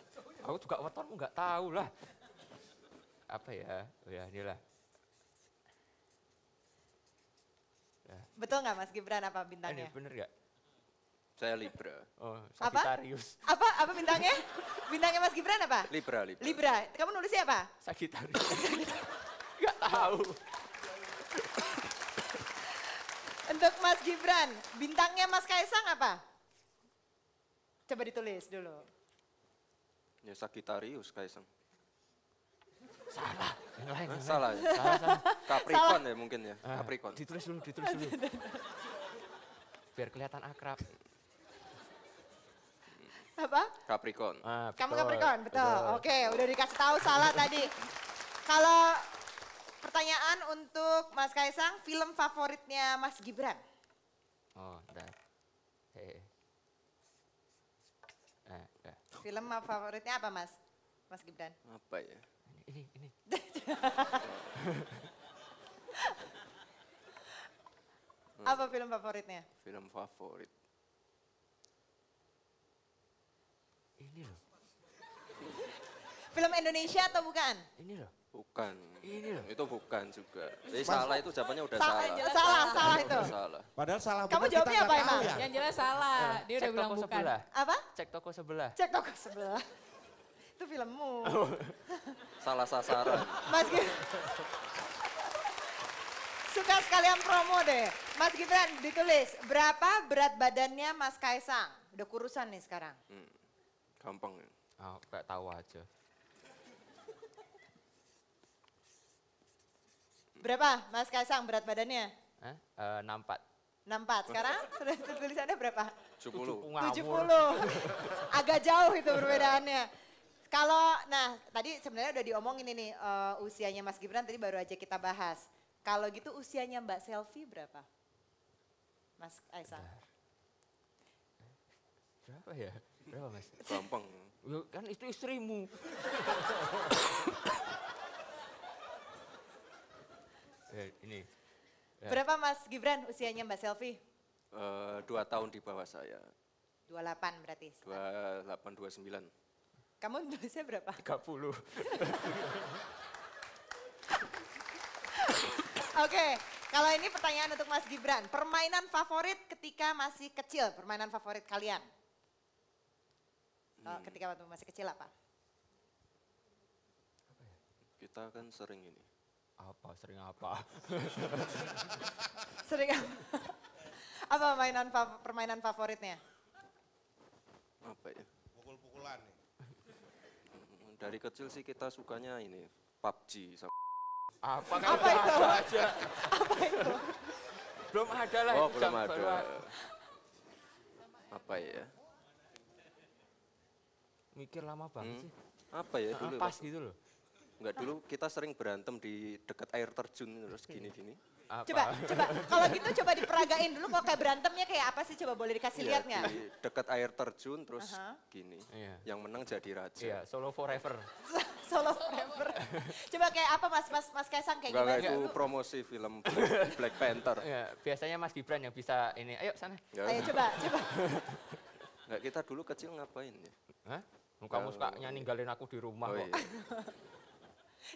Aku juga weton nggak tahu lah. Apa ya? Oh ya, inilah. Ya. Betul nggak Mas Gibran apa bintangnya? Ini bener nggak? Saya Libra. Oh, Apa? Sagittarius. Apa bintangnya? Bintangnya Mas Gibran apa? Libra. Libra. Kamu nulisnya apa? Sagittarius. Nggak tahu. Untuk Mas Gibran, bintangnya Mas Kaisang apa? Coba ditulis dulu. Ya Sagittarius Kaisang. Salah, yang lain. Salah ya? Salah. Capricorn ya mungkin ya, Capricorn. Ditulis dulu. Biar kelihatan akrab. Apa? Capricorn. Kamu Capricorn, betul. Oke, udah dikasih tahu salah tadi. Kalau pertanyaan untuk Mas Kaisang, film favoritnya Mas Gibran? Oh, udah. Film favoritnya apa Mas? Mas Gibran? Apa ya? Ini. Apa film favoritnya? Film favorit. Ini loh. Film Indonesia atau bukan? Ini loh. Bukan. Ini loh. Itu bukan juga. Jadi salah itu jawabannya udah Salah itu. Salah. Padahal salah Kamu benar kita jawabnya nggak apa tahu emang? ya. Yang jelas salah. Dia udah Cek bilang toko bukan. sebelah. Apa? Cek toko sebelah. Cek toko sebelah. Itu filmmu. Salah sasaran. Mas Gibran. Suka sekalian promo deh. Mas Gibran ditulis, berapa berat badannya Mas Kaisang? Udah kurusan nih sekarang. Gampang ya. Kayak tahu aja. Berapa Mas Kaisang berat badannya? 64. 64. Sekarang tulisannya berapa? 70. 70. Agak jauh itu perbedaannya. Kalau, nah tadi sebenarnya udah diomongin ini usianya Mas Gibran tadi baru aja kita bahas. Kalau gitu usianya Mbak Selvi berapa? Mas Kaisang. Berapa ya? Berapa Mas? Gampang. Kan itu istrimu. Ini. Ya. Berapa Mas Gibran usianya Mbak Selvi? 2 tahun di bawah saya. 28 berarti. 28, 29. Kamu nulisnya berapa? 30. Oke, kalau ini pertanyaan untuk Mas Gibran. Permainan favorit ketika masih kecil, permainan favorit kalian? Ketika waktu masih kecil apa? Kita kan sering ini. Sering apa? Sering apa? Apa permainan favoritnya? Apa ya? Pukul-pukulan nih. Dari kecil sih kita sukanya ini, PUBG. Apa itu? Aja. Apa itu? Belum ada lah. Oh, itu belum jam ada. baruan. Apa ya? Mikir lama banget sih. Apa ya dulu? Pas gitu loh. Enggak, dulu kita sering berantem di dekat air terjun terus gini-gini. Coba, kalau gitu coba diperagain dulu kok kayak berantemnya kayak apa sih, coba boleh dikasih lihat nggak? Di dekat air terjun terus gini. Yang menang jadi raja. Iya, solo forever. Solo forever. Coba kayak apa Mas Kaisang kayak Enggak, gimana? itu promosi film Black Panther. Ya, biasanya Mas Gibran yang bisa ini. Ayo sana. Ayo coba. Enggak, kita dulu kecil ngapain ya? Hah? Kamu sukanya ninggalin aku di rumah kok. Iya.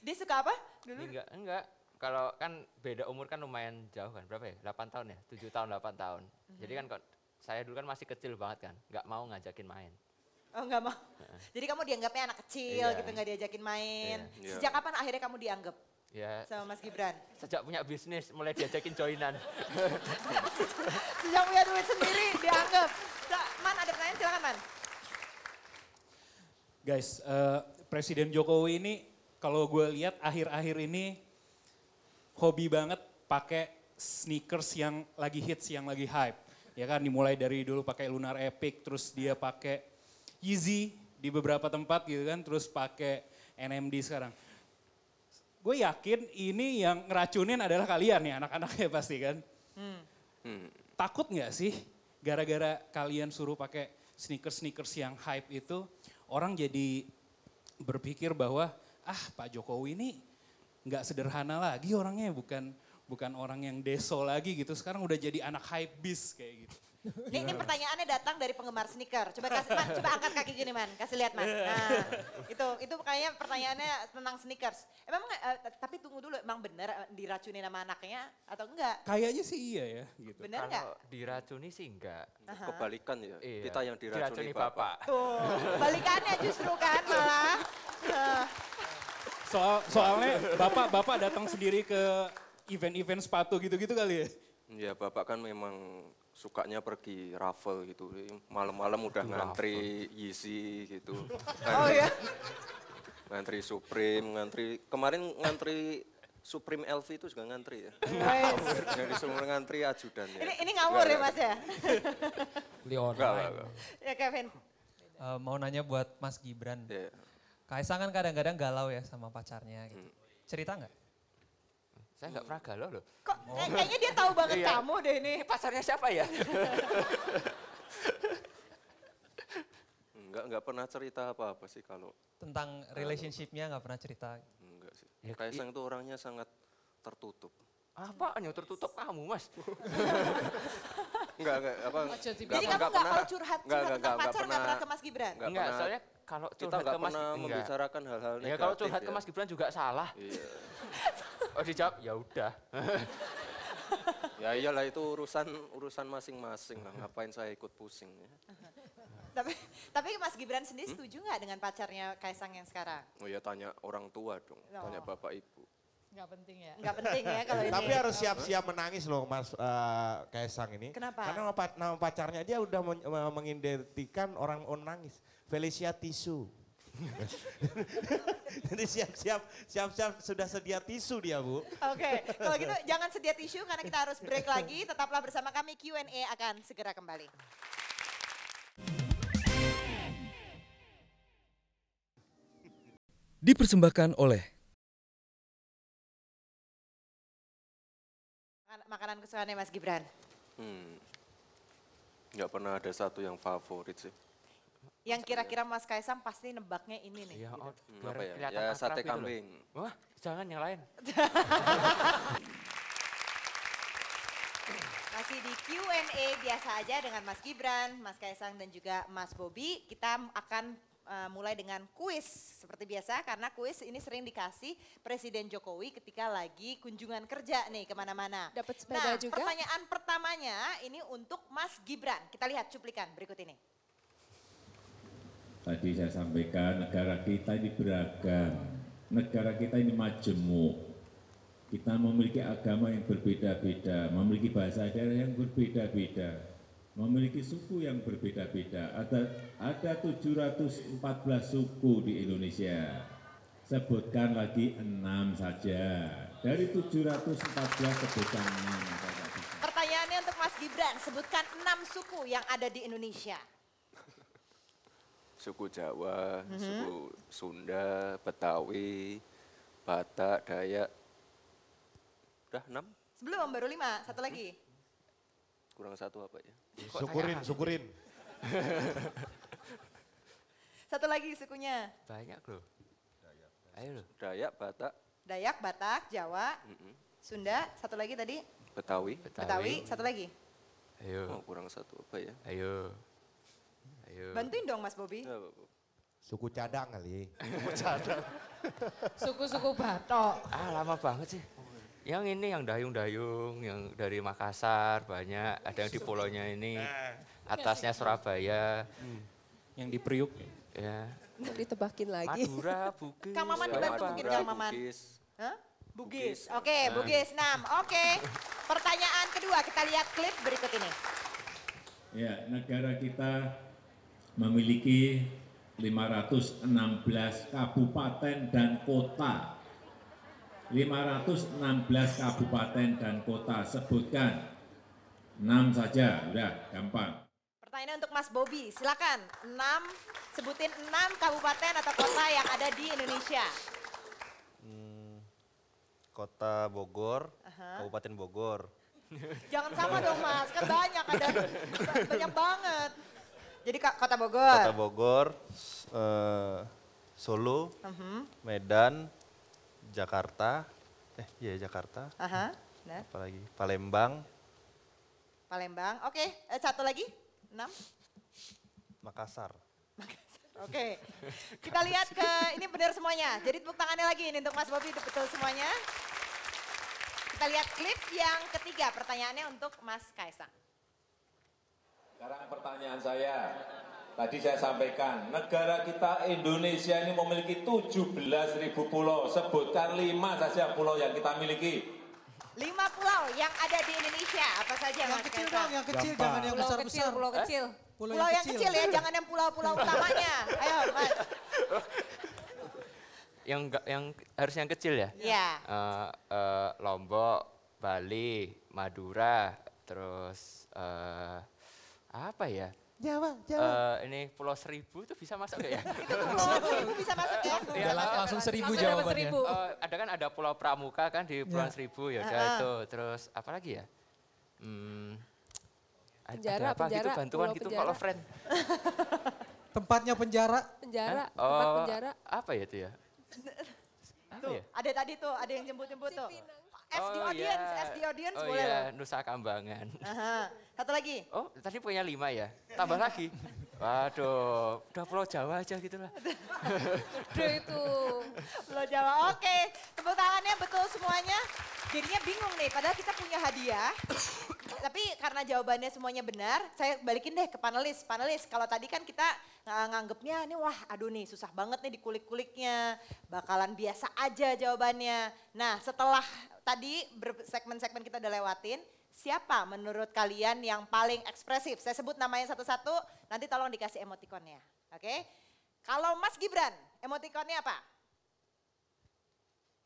Dia suka apa dulu? Enggak. Kalau kan beda umur kan lumayan jauh kan, berapa ya? 8 tahun ya? 7 tahun, 8 tahun. Jadi kan saya dulu kan masih kecil banget kan, nggak mau ngajakin main. Oh nggak mau? Jadi kamu dianggapnya anak kecil gitu, nggak diajakin main. Sejak kapan akhirnya kamu dianggap sama Mas Gibran? Sejak punya bisnis, mulai diajakin joinan. Sejak punya duit sendiri dianggap. Man, ada pertanyaan silakan Man. Guys, Presiden Jokowi ini kalau gue lihat akhir-akhir ini hobi banget pakai sneakers yang lagi hits, yang lagi hype. Ya kan, dimulai dari dulu pakai Lunar Epic, terus dia pakai Yeezy di beberapa tempat gitu kan, terus pakai NMD sekarang. Gue yakin ini yang ngeracunin adalah kalian ya, anak-anaknya pasti kan. Takut nggak sih gara-gara kalian suruh pakai sneakers yang hype itu, orang jadi berpikir bahwa Pak Jokowi ini nggak sederhana lagi orangnya, bukan orang yang deso lagi gitu. Sekarang udah jadi anak hype beast kayak gitu. Ini pertanyaannya datang dari penggemar sneaker. Coba coba angkat kaki gini Man, kasih lihat Man. Nah, itu kayaknya pertanyaannya tentang sneakers. Emang tapi tunggu dulu, emang bener diracunin sama anaknya atau enggak? Kayaknya sih iya ya. Gitu. Bener nggak? Kalau diracuni sih enggak. Kebalikan ya, Iya. kita yang diracuni bapak. Tuh, balikannya justru kan malah. Soalnya bapak datang sendiri ke event-event sepatu gitu-gitu kali ya? Ya Bapak kan memang sukanya pergi raffle gitu. Malam-malam udah ngantri Yeezy gitu. Oh ya? Ngantri Supreme, kemarin ngantri Supreme LV itu juga ngantri ya. Jadi semua ngantri ajudan ya. Ini ngawur ya Mas ya? Enggak. Ya Kevin. Mau nanya buat Mas Gibran. Kaisang kan kadang-kadang galau ya sama pacarnya gitu. Cerita nggak? Saya nggak pernah galau loh. Kok kayaknya dia tahu banget Iya. kamu deh ini. Pacarnya siapa ya? Enggak pernah cerita apa-apa sih kalau. Tentang relationship-nya nggak pernah cerita? Enggak sih. Kaisang itu orangnya sangat tertutup. Apaan yang tertutup kamu Mas? Enggak apa. Jadi kamu nggak mau curhat tentang pacar nggak pernah ke Mas Gibran? Enggak, soalnya kalau kita curhat nggak ke Mas pernah membicarakan hal-hal negatif. Ya kalau curhat ke Mas Gibran juga salah. Iya. Oh dijawab, ya udah. Ya iyalah itu urusan masing-masing lah. Ngapain saya ikut pusing ya. Tapi Mas Gibran sendiri setuju nggak dengan pacarnya Kaisang yang sekarang? Oh ya tanya orang tua dong, tanya bapak ibu. Nggak penting ya. Nggak penting ya kalau ini. Tapi harus siap-siap menangis loh Mas Kaisang ini. Kenapa? Karena nama pacarnya dia udah mengidentikan orang nangis. Felicia Tisu. Jadi siap-siap sudah sedia tisu dia Bu. Oke, kalau gitu jangan sedia tisu karena kita harus break lagi. Tetaplah bersama kami, Q&A akan segera kembali. Dipersembahkan oleh Makanan kesukaannya Mas Gibran. Nggak pernah ada satu yang favorit sih. Yang kira-kira Mas Kaisang pasti nebaknya ini nih. Ya, gitu. Apa ya? Ya sate kambing. Wah, jangan yang lain. Masih di Q&A biasa aja dengan Mas Gibran, Mas Kaisang dan juga Mas Bobi. Kita akan mulai dengan kuis seperti biasa karena kuis ini sering dikasih Presiden Jokowi ketika lagi kunjungan kerja nih kemana-mana. Dapat sepeda juga. Pertanyaan pertamanya ini untuk Mas Gibran. Kita lihat cuplikan berikut ini. Tadi saya sampaikan negara kita ini beragam, negara kita ini majemuk. Kita memiliki agama yang berbeda-beda, memiliki bahasa daerah yang berbeda-beda, memiliki suku yang berbeda-beda. Ada 714 suku di Indonesia. Sebutkan lagi 6 saja. Dari 714 sebutkan 6. Pertanyaannya untuk Mas Gibran, sebutkan 6 suku yang ada di Indonesia. Suku Jawa, suku Sunda, Betawi, Batak, Dayak. Udah 6? Sebelum baru 5, satu lagi. Kurang satu apa ya? Syukurin. Satu lagi sukunya. Banyak loh. Ayo loh. Dayak, Batak. Dayak, Batak, Jawa, Sunda, satu lagi tadi. Betawi. Satu lagi. Ayo. Oh, kurang satu apa ya? Ayo. Bantuin dong Mas Bobi. Suku cadang kali. Suku cadang. Suku-suku Batok. Lama banget sih. Yang ini yang dayung-dayung, yang dari Makassar banyak, ada yang di Pulaunya ini, atasnya Surabaya. Yang di Priuk. Ya. Ditebakin lagi. Madura, Bugis. Kang Maman dibantu mungkin Kang Maman. Hah? Bugis. Oke, Bugis 6. Oke. Pertanyaan kedua, kita lihat klip berikut ini. Ya, negara kita memiliki 516 kabupaten dan kota. 516 kabupaten dan kota, sebutkan 6 saja, udah gampang. Pertanyaan untuk Mas Bobi, silakan. 6, sebutin 6 kabupaten atau kota yang ada di Indonesia. Kota Bogor, Kabupaten Bogor. Jangan sama dong Mas, kan banyak, ada banyak banget. Jadi Kota Bogor. Kota Bogor, Solo, Medan, Jakarta, Jakarta. Benar. Apalagi Palembang. Palembang, oke. Satu lagi, 6. Makassar. Oke, kita lihat ini benar semuanya. Jadi tepuk tangannya lagi ini untuk Mas Bobi, betul semuanya. Kita lihat klip yang ketiga, pertanyaannya untuk Mas Kaisang. Sekarang pertanyaan saya, tadi saya sampaikan, negara kita Indonesia ini memiliki 17.000 pulau. Sebutkan 5 saja pulau yang kita miliki. 5 pulau yang ada di Indonesia, apa saja Yang Mas kecil Kaisang? dong, yang kecil, jangan yang Pulau besar-besar. kecil, pulau kecil. Pulau yang kecil ya, jangan yang pulau-pulau utamanya. Ayo Mas. Yang harus yang kecil ya? Iya. Lombok, Bali, Madura, terus apa ya? Jawa. Ini Pulau Seribu itu bisa masuk nggak ya? Itu Pulau Seribu bisa masuk ya? Iya, langsung 1000 Langsung dapat jawabannya. 1000. Ada kan ada Pulau Pramuka kan di Pulau Seribu ya udah itu. Terus apa lagi ya? Penjara, ada apa gitu penjara, bantuan pulau gitu penjara. kalau friend. Tempatnya penjara. Penjara, Hah? tempat penjara. Apa ya itu ya? Apa Tuh, ya? ada tadi tuh, ada yang jemput-jemput tuh. SD audience, SD audience oh boleh iya, loh. Nusa Kambangan. Aha. Satu lagi. Oh, tadi punya 5 ya? Tambah lagi? Waduh, udah Pulau Jawa aja gitu lah. Udah itu. Pulau Jawa, oke. Tepuk tangannya betul semuanya. Jadinya bingung nih, padahal kita punya hadiah. Tapi karena jawabannya semuanya benar, saya balikin deh ke panelis. Panelis, kalau tadi kan kita nganggepnya ini wah aduh nih susah banget nih dikulik-kuliknya. Bakalan biasa aja jawabannya. Nah setelah tadi segmen-segmen kita udah lewatin, siapa menurut kalian yang paling ekspresif? Saya sebut namanya satu-satu, nanti tolong dikasih emotikonnya. Oke? Kalau Mas Gibran, emotikonnya apa?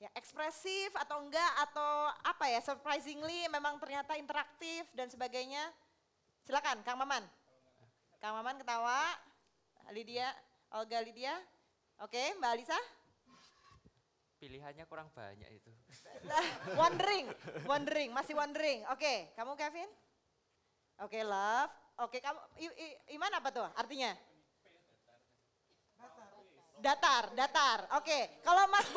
Ya ekspresif atau enggak atau apa ya, surprisingly memang ternyata interaktif dan sebagainya. Silakan Kang Maman. Kang Maman ketawa. Lydia, Olga Lydia. Oke, Mbak Alisa. Pilihannya kurang banyak itu. Wondering, masih wondering. Oke, kamu Kevin? Oke, love. Oke, kamu Iman apa tuh artinya? Datar. Oke, kalau Mas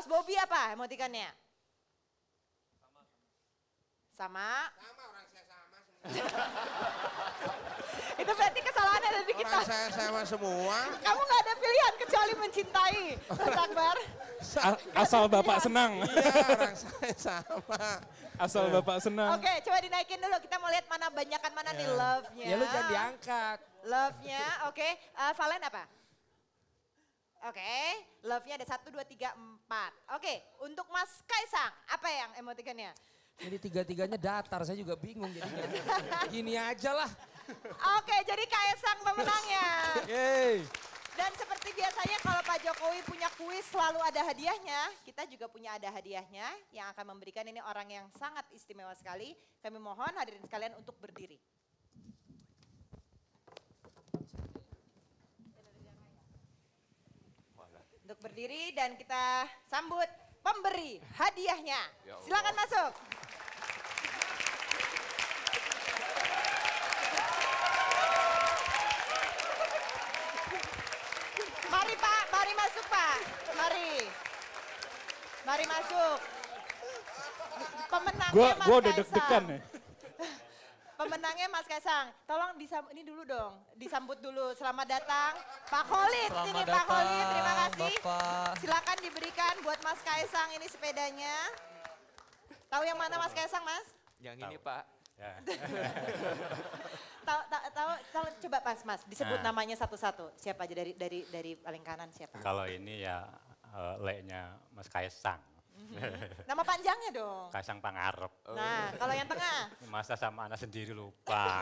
Bobby apa emotikannya? Sama. Orang saya sama semua. Itu berarti kesalahannya ada di kita. Orang saya sama semua. Kamu nggak ada pilihan kecuali mencintai, Mas Akbar. Asal Bapak senang. Iya, orang saya sama. Asal Bapak senang. Oke, coba dinaikin dulu. Kita mau lihat mana banyakan mana nih love-nya. Ya lu jangan diangkat. Love-nya, oke. Valen apa? Oke, love-nya ada 1, 2, 3, 4. Oke, untuk Mas Kaisang, apa yang emotikannya? Ini tiga-tiganya datar, saya juga bingung jadinya. Gini aja lah. Oke, jadi Kaisang pemenangnya. Yeay. Dan seperti biasanya kalau Pak Jokowi punya kuis selalu ada hadiahnya. Kita juga punya ada hadiahnya yang akan memberikan ini orang yang sangat istimewa sekali. Kami mohon hadirin sekalian untuk berdiri. Untuk berdiri dan kita sambut pemberi hadiahnya. Silakan masuk. Mari Pak, mari masuk Pak. Mari masuk. Pemenangnya Mas Gua udah Kaisang. deg-degan ya. Pemenangnya Mas Kaisang. Tolong ini dulu dong, disambut dulu. Selamat datang Pak Khalid. Ini Pak Khalid, terima kasih. Bapak. Silakan diberikan buat Mas Kaisang ini sepedanya. Tahu yang mana Mas Kaisang, Mas? Yang ini Pak. Ya. Tahu coba Mas disebut namanya satu-satu. Siapa aja dari paling kanan siapa? Kalau ini ya leknya Mas Kaisang. Nama panjangnya dong. Kaisang Pangarep. Nah, kalau yang tengah? Masa sama anak sendiri lupa.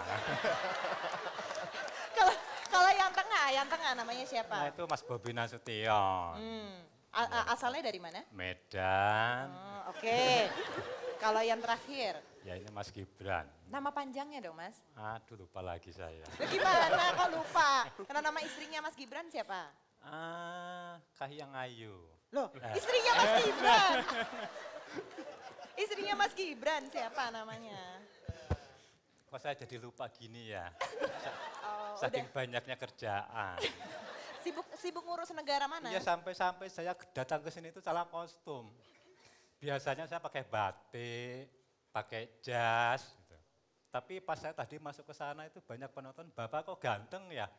Kalau yang tengah namanya siapa? Nah itu Mas Bobi Nasution. Asalnya dari mana? Medan. Oke. Kalau yang terakhir? Ya ini Mas Gibran. Nama panjangnya dong Mas? Aduh lupa lagi saya. Gimana kok lupa? Karena nama istrinya Mas Gibran siapa? Kahiyang Ayu. Loh, istrinya Mas Gibran. Istrinya Mas Gibran siapa namanya? Kok saya jadi lupa gini ya? udah. Saking banyaknya kerjaan. Sibuk ngurus negara mana? Iya sampai-sampai saya datang ke sini itu salah kostum. Biasanya saya pakai batik, pakai jas. Gitu. Tapi pas saya tadi masuk ke sana itu banyak penonton, Bapak kok ganteng ya?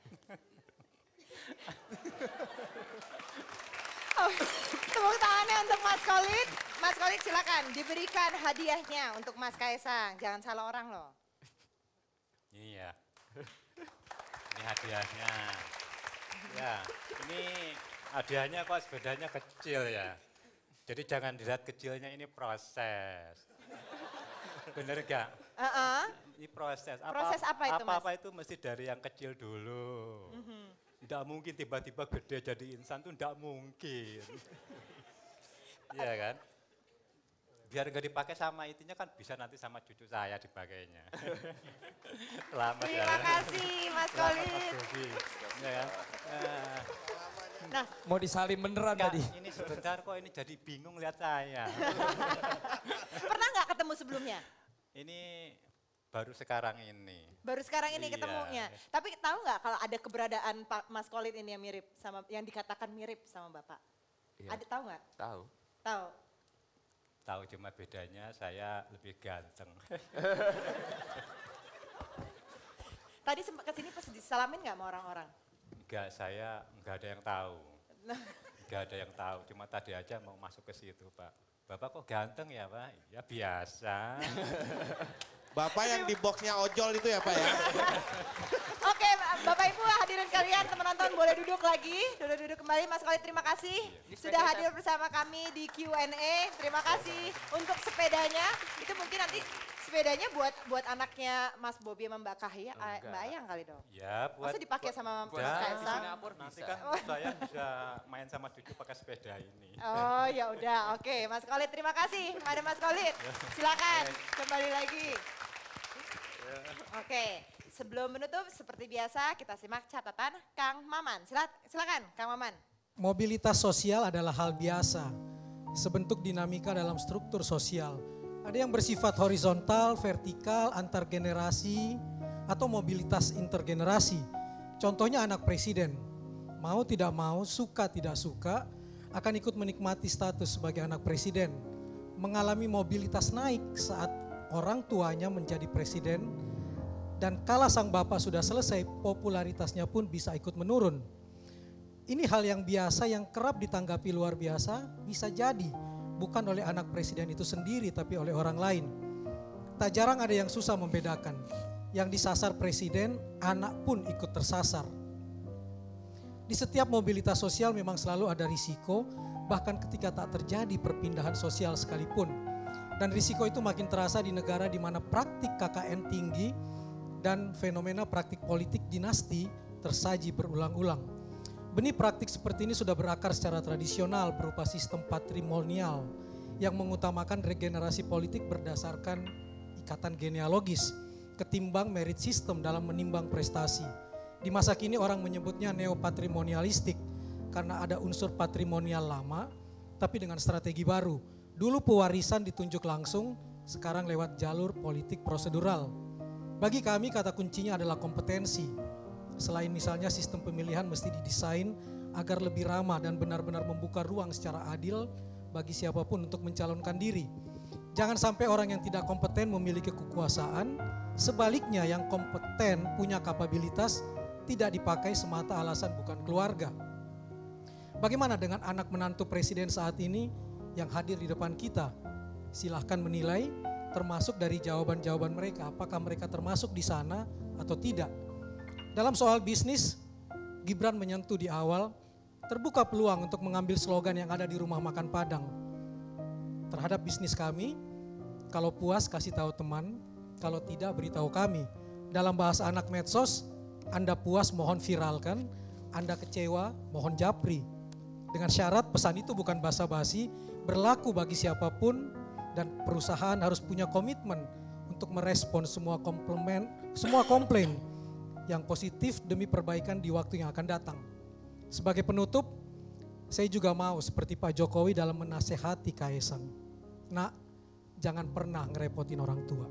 Tepuk tangannya untuk Mas Khalid. Mas Khalid silakan diberikan hadiahnya untuk Mas Kaisang. Jangan salah orang loh. Ini ya. Ini hadiahnya. Ya, ini hadiahnya kok sepedanya kecil ya. Jadi jangan dilihat kecilnya, ini proses. Bener gak? Ini proses. Proses apa itu, Mas? Apa-apa itu mesti dari yang kecil dulu. Tidak mungkin tiba-tiba gede jadi insan tuh tidak mungkin. Iya kan? Biar nggak dipakai sama itunya kan bisa nanti sama cucu saya dipakainya. Selamat ya. Terima kasih Mas Khalid. Ya kan? Nah, mau disalin beneran tadi. Ini sebentar kok ini jadi bingung lihat saya. Pernah nggak ketemu sebelumnya? Ini baru sekarang ini. Baru sekarang ini Iya. ketemunya. Tapi tahu nggak kalau ada keberadaan Pak Mas Khalid ini yang mirip sama, yang dikatakan mirip sama Bapak? Iya. Ada tahu nggak? Tahu. Tahu. Tahu cuma bedanya saya lebih ganteng. Tadi sempat kesini pas disalamin nggak sama orang-orang? Enggak, saya enggak ada yang tahu. Enggak ada yang tahu, cuma tadi aja mau masuk ke situ, Pak. Bapak kok ganteng ya, Pak? Ya biasa. Bapak yang di boxnya ojol itu ya Pak ya? Oke, Bapak Ibu hadirin sekalian, teman nonton boleh duduk lagi. Duduk kembali, Mas Khalid terima kasih sudah hadir bersama kami di Q&A. Terima kasih untuk sepedanya. Itu mungkin nanti sepedanya buat anaknya Mas Bobi sama Mbak Kahya, Mbak Ayang kali dong. Ya, buat Masa dipakai sama Mas Ya, Kaisang? nanti kan saya bisa main sama cucu pakai sepeda ini. Oh ya udah, oke Mas Khalid terima kasih kepada Mas Khalid. Silakan kembali lagi. Oke, sebelum menutup seperti biasa kita simak catatan Kang Maman. Silakan Kang Maman. Mobilitas sosial adalah hal biasa, sebentuk dinamika dalam struktur sosial. Ada yang bersifat horizontal, vertikal, antar generasi, atau mobilitas intergenerasi. Contohnya anak presiden, mau tidak mau, suka tidak suka, akan ikut menikmati status sebagai anak presiden. Mengalami mobilitas naik saat orang tuanya menjadi presiden, dan kala sang bapak sudah selesai, popularitasnya pun bisa ikut menurun. Ini hal yang biasa yang kerap ditanggapi luar biasa, bisa jadi bukan oleh anak presiden itu sendiri tapi oleh orang lain. Tak jarang ada yang susah membedakan. Yang disasar presiden, anak pun ikut tersasar. Di setiap mobilitas sosial memang selalu ada risiko, bahkan ketika tak terjadi perpindahan sosial sekalipun. Dan risiko itu makin terasa di negara di mana praktik KKN tinggi dan fenomena praktik politik dinasti tersaji berulang-ulang. Benih praktik seperti ini sudah berakar secara tradisional berupa sistem patrimonial yang mengutamakan regenerasi politik berdasarkan ikatan genealogis ketimbang merit system dalam menimbang prestasi. Di masa kini orang menyebutnya neopatrimonialistik karena ada unsur patrimonial lama tapi dengan strategi baru. Dulu pewarisan ditunjuk langsung, sekarang lewat jalur politik prosedural. Bagi kami kata kuncinya adalah kompetensi. Selain misalnya sistem pemilihan mesti didesain agar lebih ramah dan benar-benar membuka ruang secara adil bagi siapapun untuk mencalonkan diri. Jangan sampai orang yang tidak kompeten memiliki kekuasaan, sebaliknya yang kompeten punya kapabilitas tidak dipakai semata alasan bukan keluarga. Bagaimana dengan anak menantu presiden saat ini yang hadir di depan kita? Silahkan menilai termasuk dari jawaban-jawaban mereka, apakah mereka termasuk di sana atau tidak. Dalam soal bisnis, Gibran menyentuh di awal, terbuka peluang untuk mengambil slogan yang ada di rumah makan Padang. Terhadap bisnis kami, kalau puas kasih tahu teman, kalau tidak beritahu kami. Dalam bahasa anak medsos, Anda puas mohon viralkan, Anda kecewa mohon japri. Dengan syarat pesan itu bukan basa-basi, berlaku bagi siapapun dan perusahaan harus punya komitmen untuk merespon semua komplain yang positif demi perbaikan di waktu yang akan datang. Sebagai penutup, saya juga mau seperti Pak Jokowi dalam menasehati Kaisang. Nak, jangan pernah ngerepotin orang tua.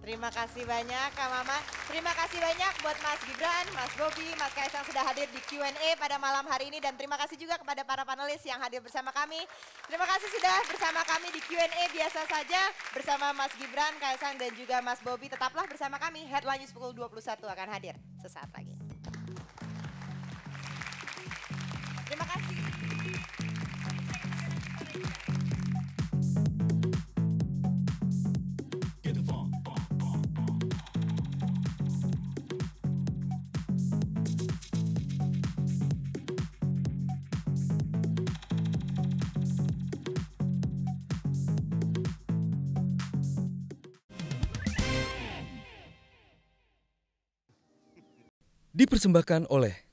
Terima kasih banyak Kak Mama. Terima kasih banyak buat Mas Gibran, Mas Bobi, Mas Kaisang sudah hadir di Q&A pada malam hari ini. Dan terima kasih juga kepada para panelis yang hadir bersama kami. Terima kasih sudah bersama kami di Q&A biasa saja bersama Mas Gibran, Kaisang dan juga Mas Bobi. Tetaplah bersama kami, Headline News pukul 21 akan hadir sesaat lagi. Terima kasih. Dipersembahkan oleh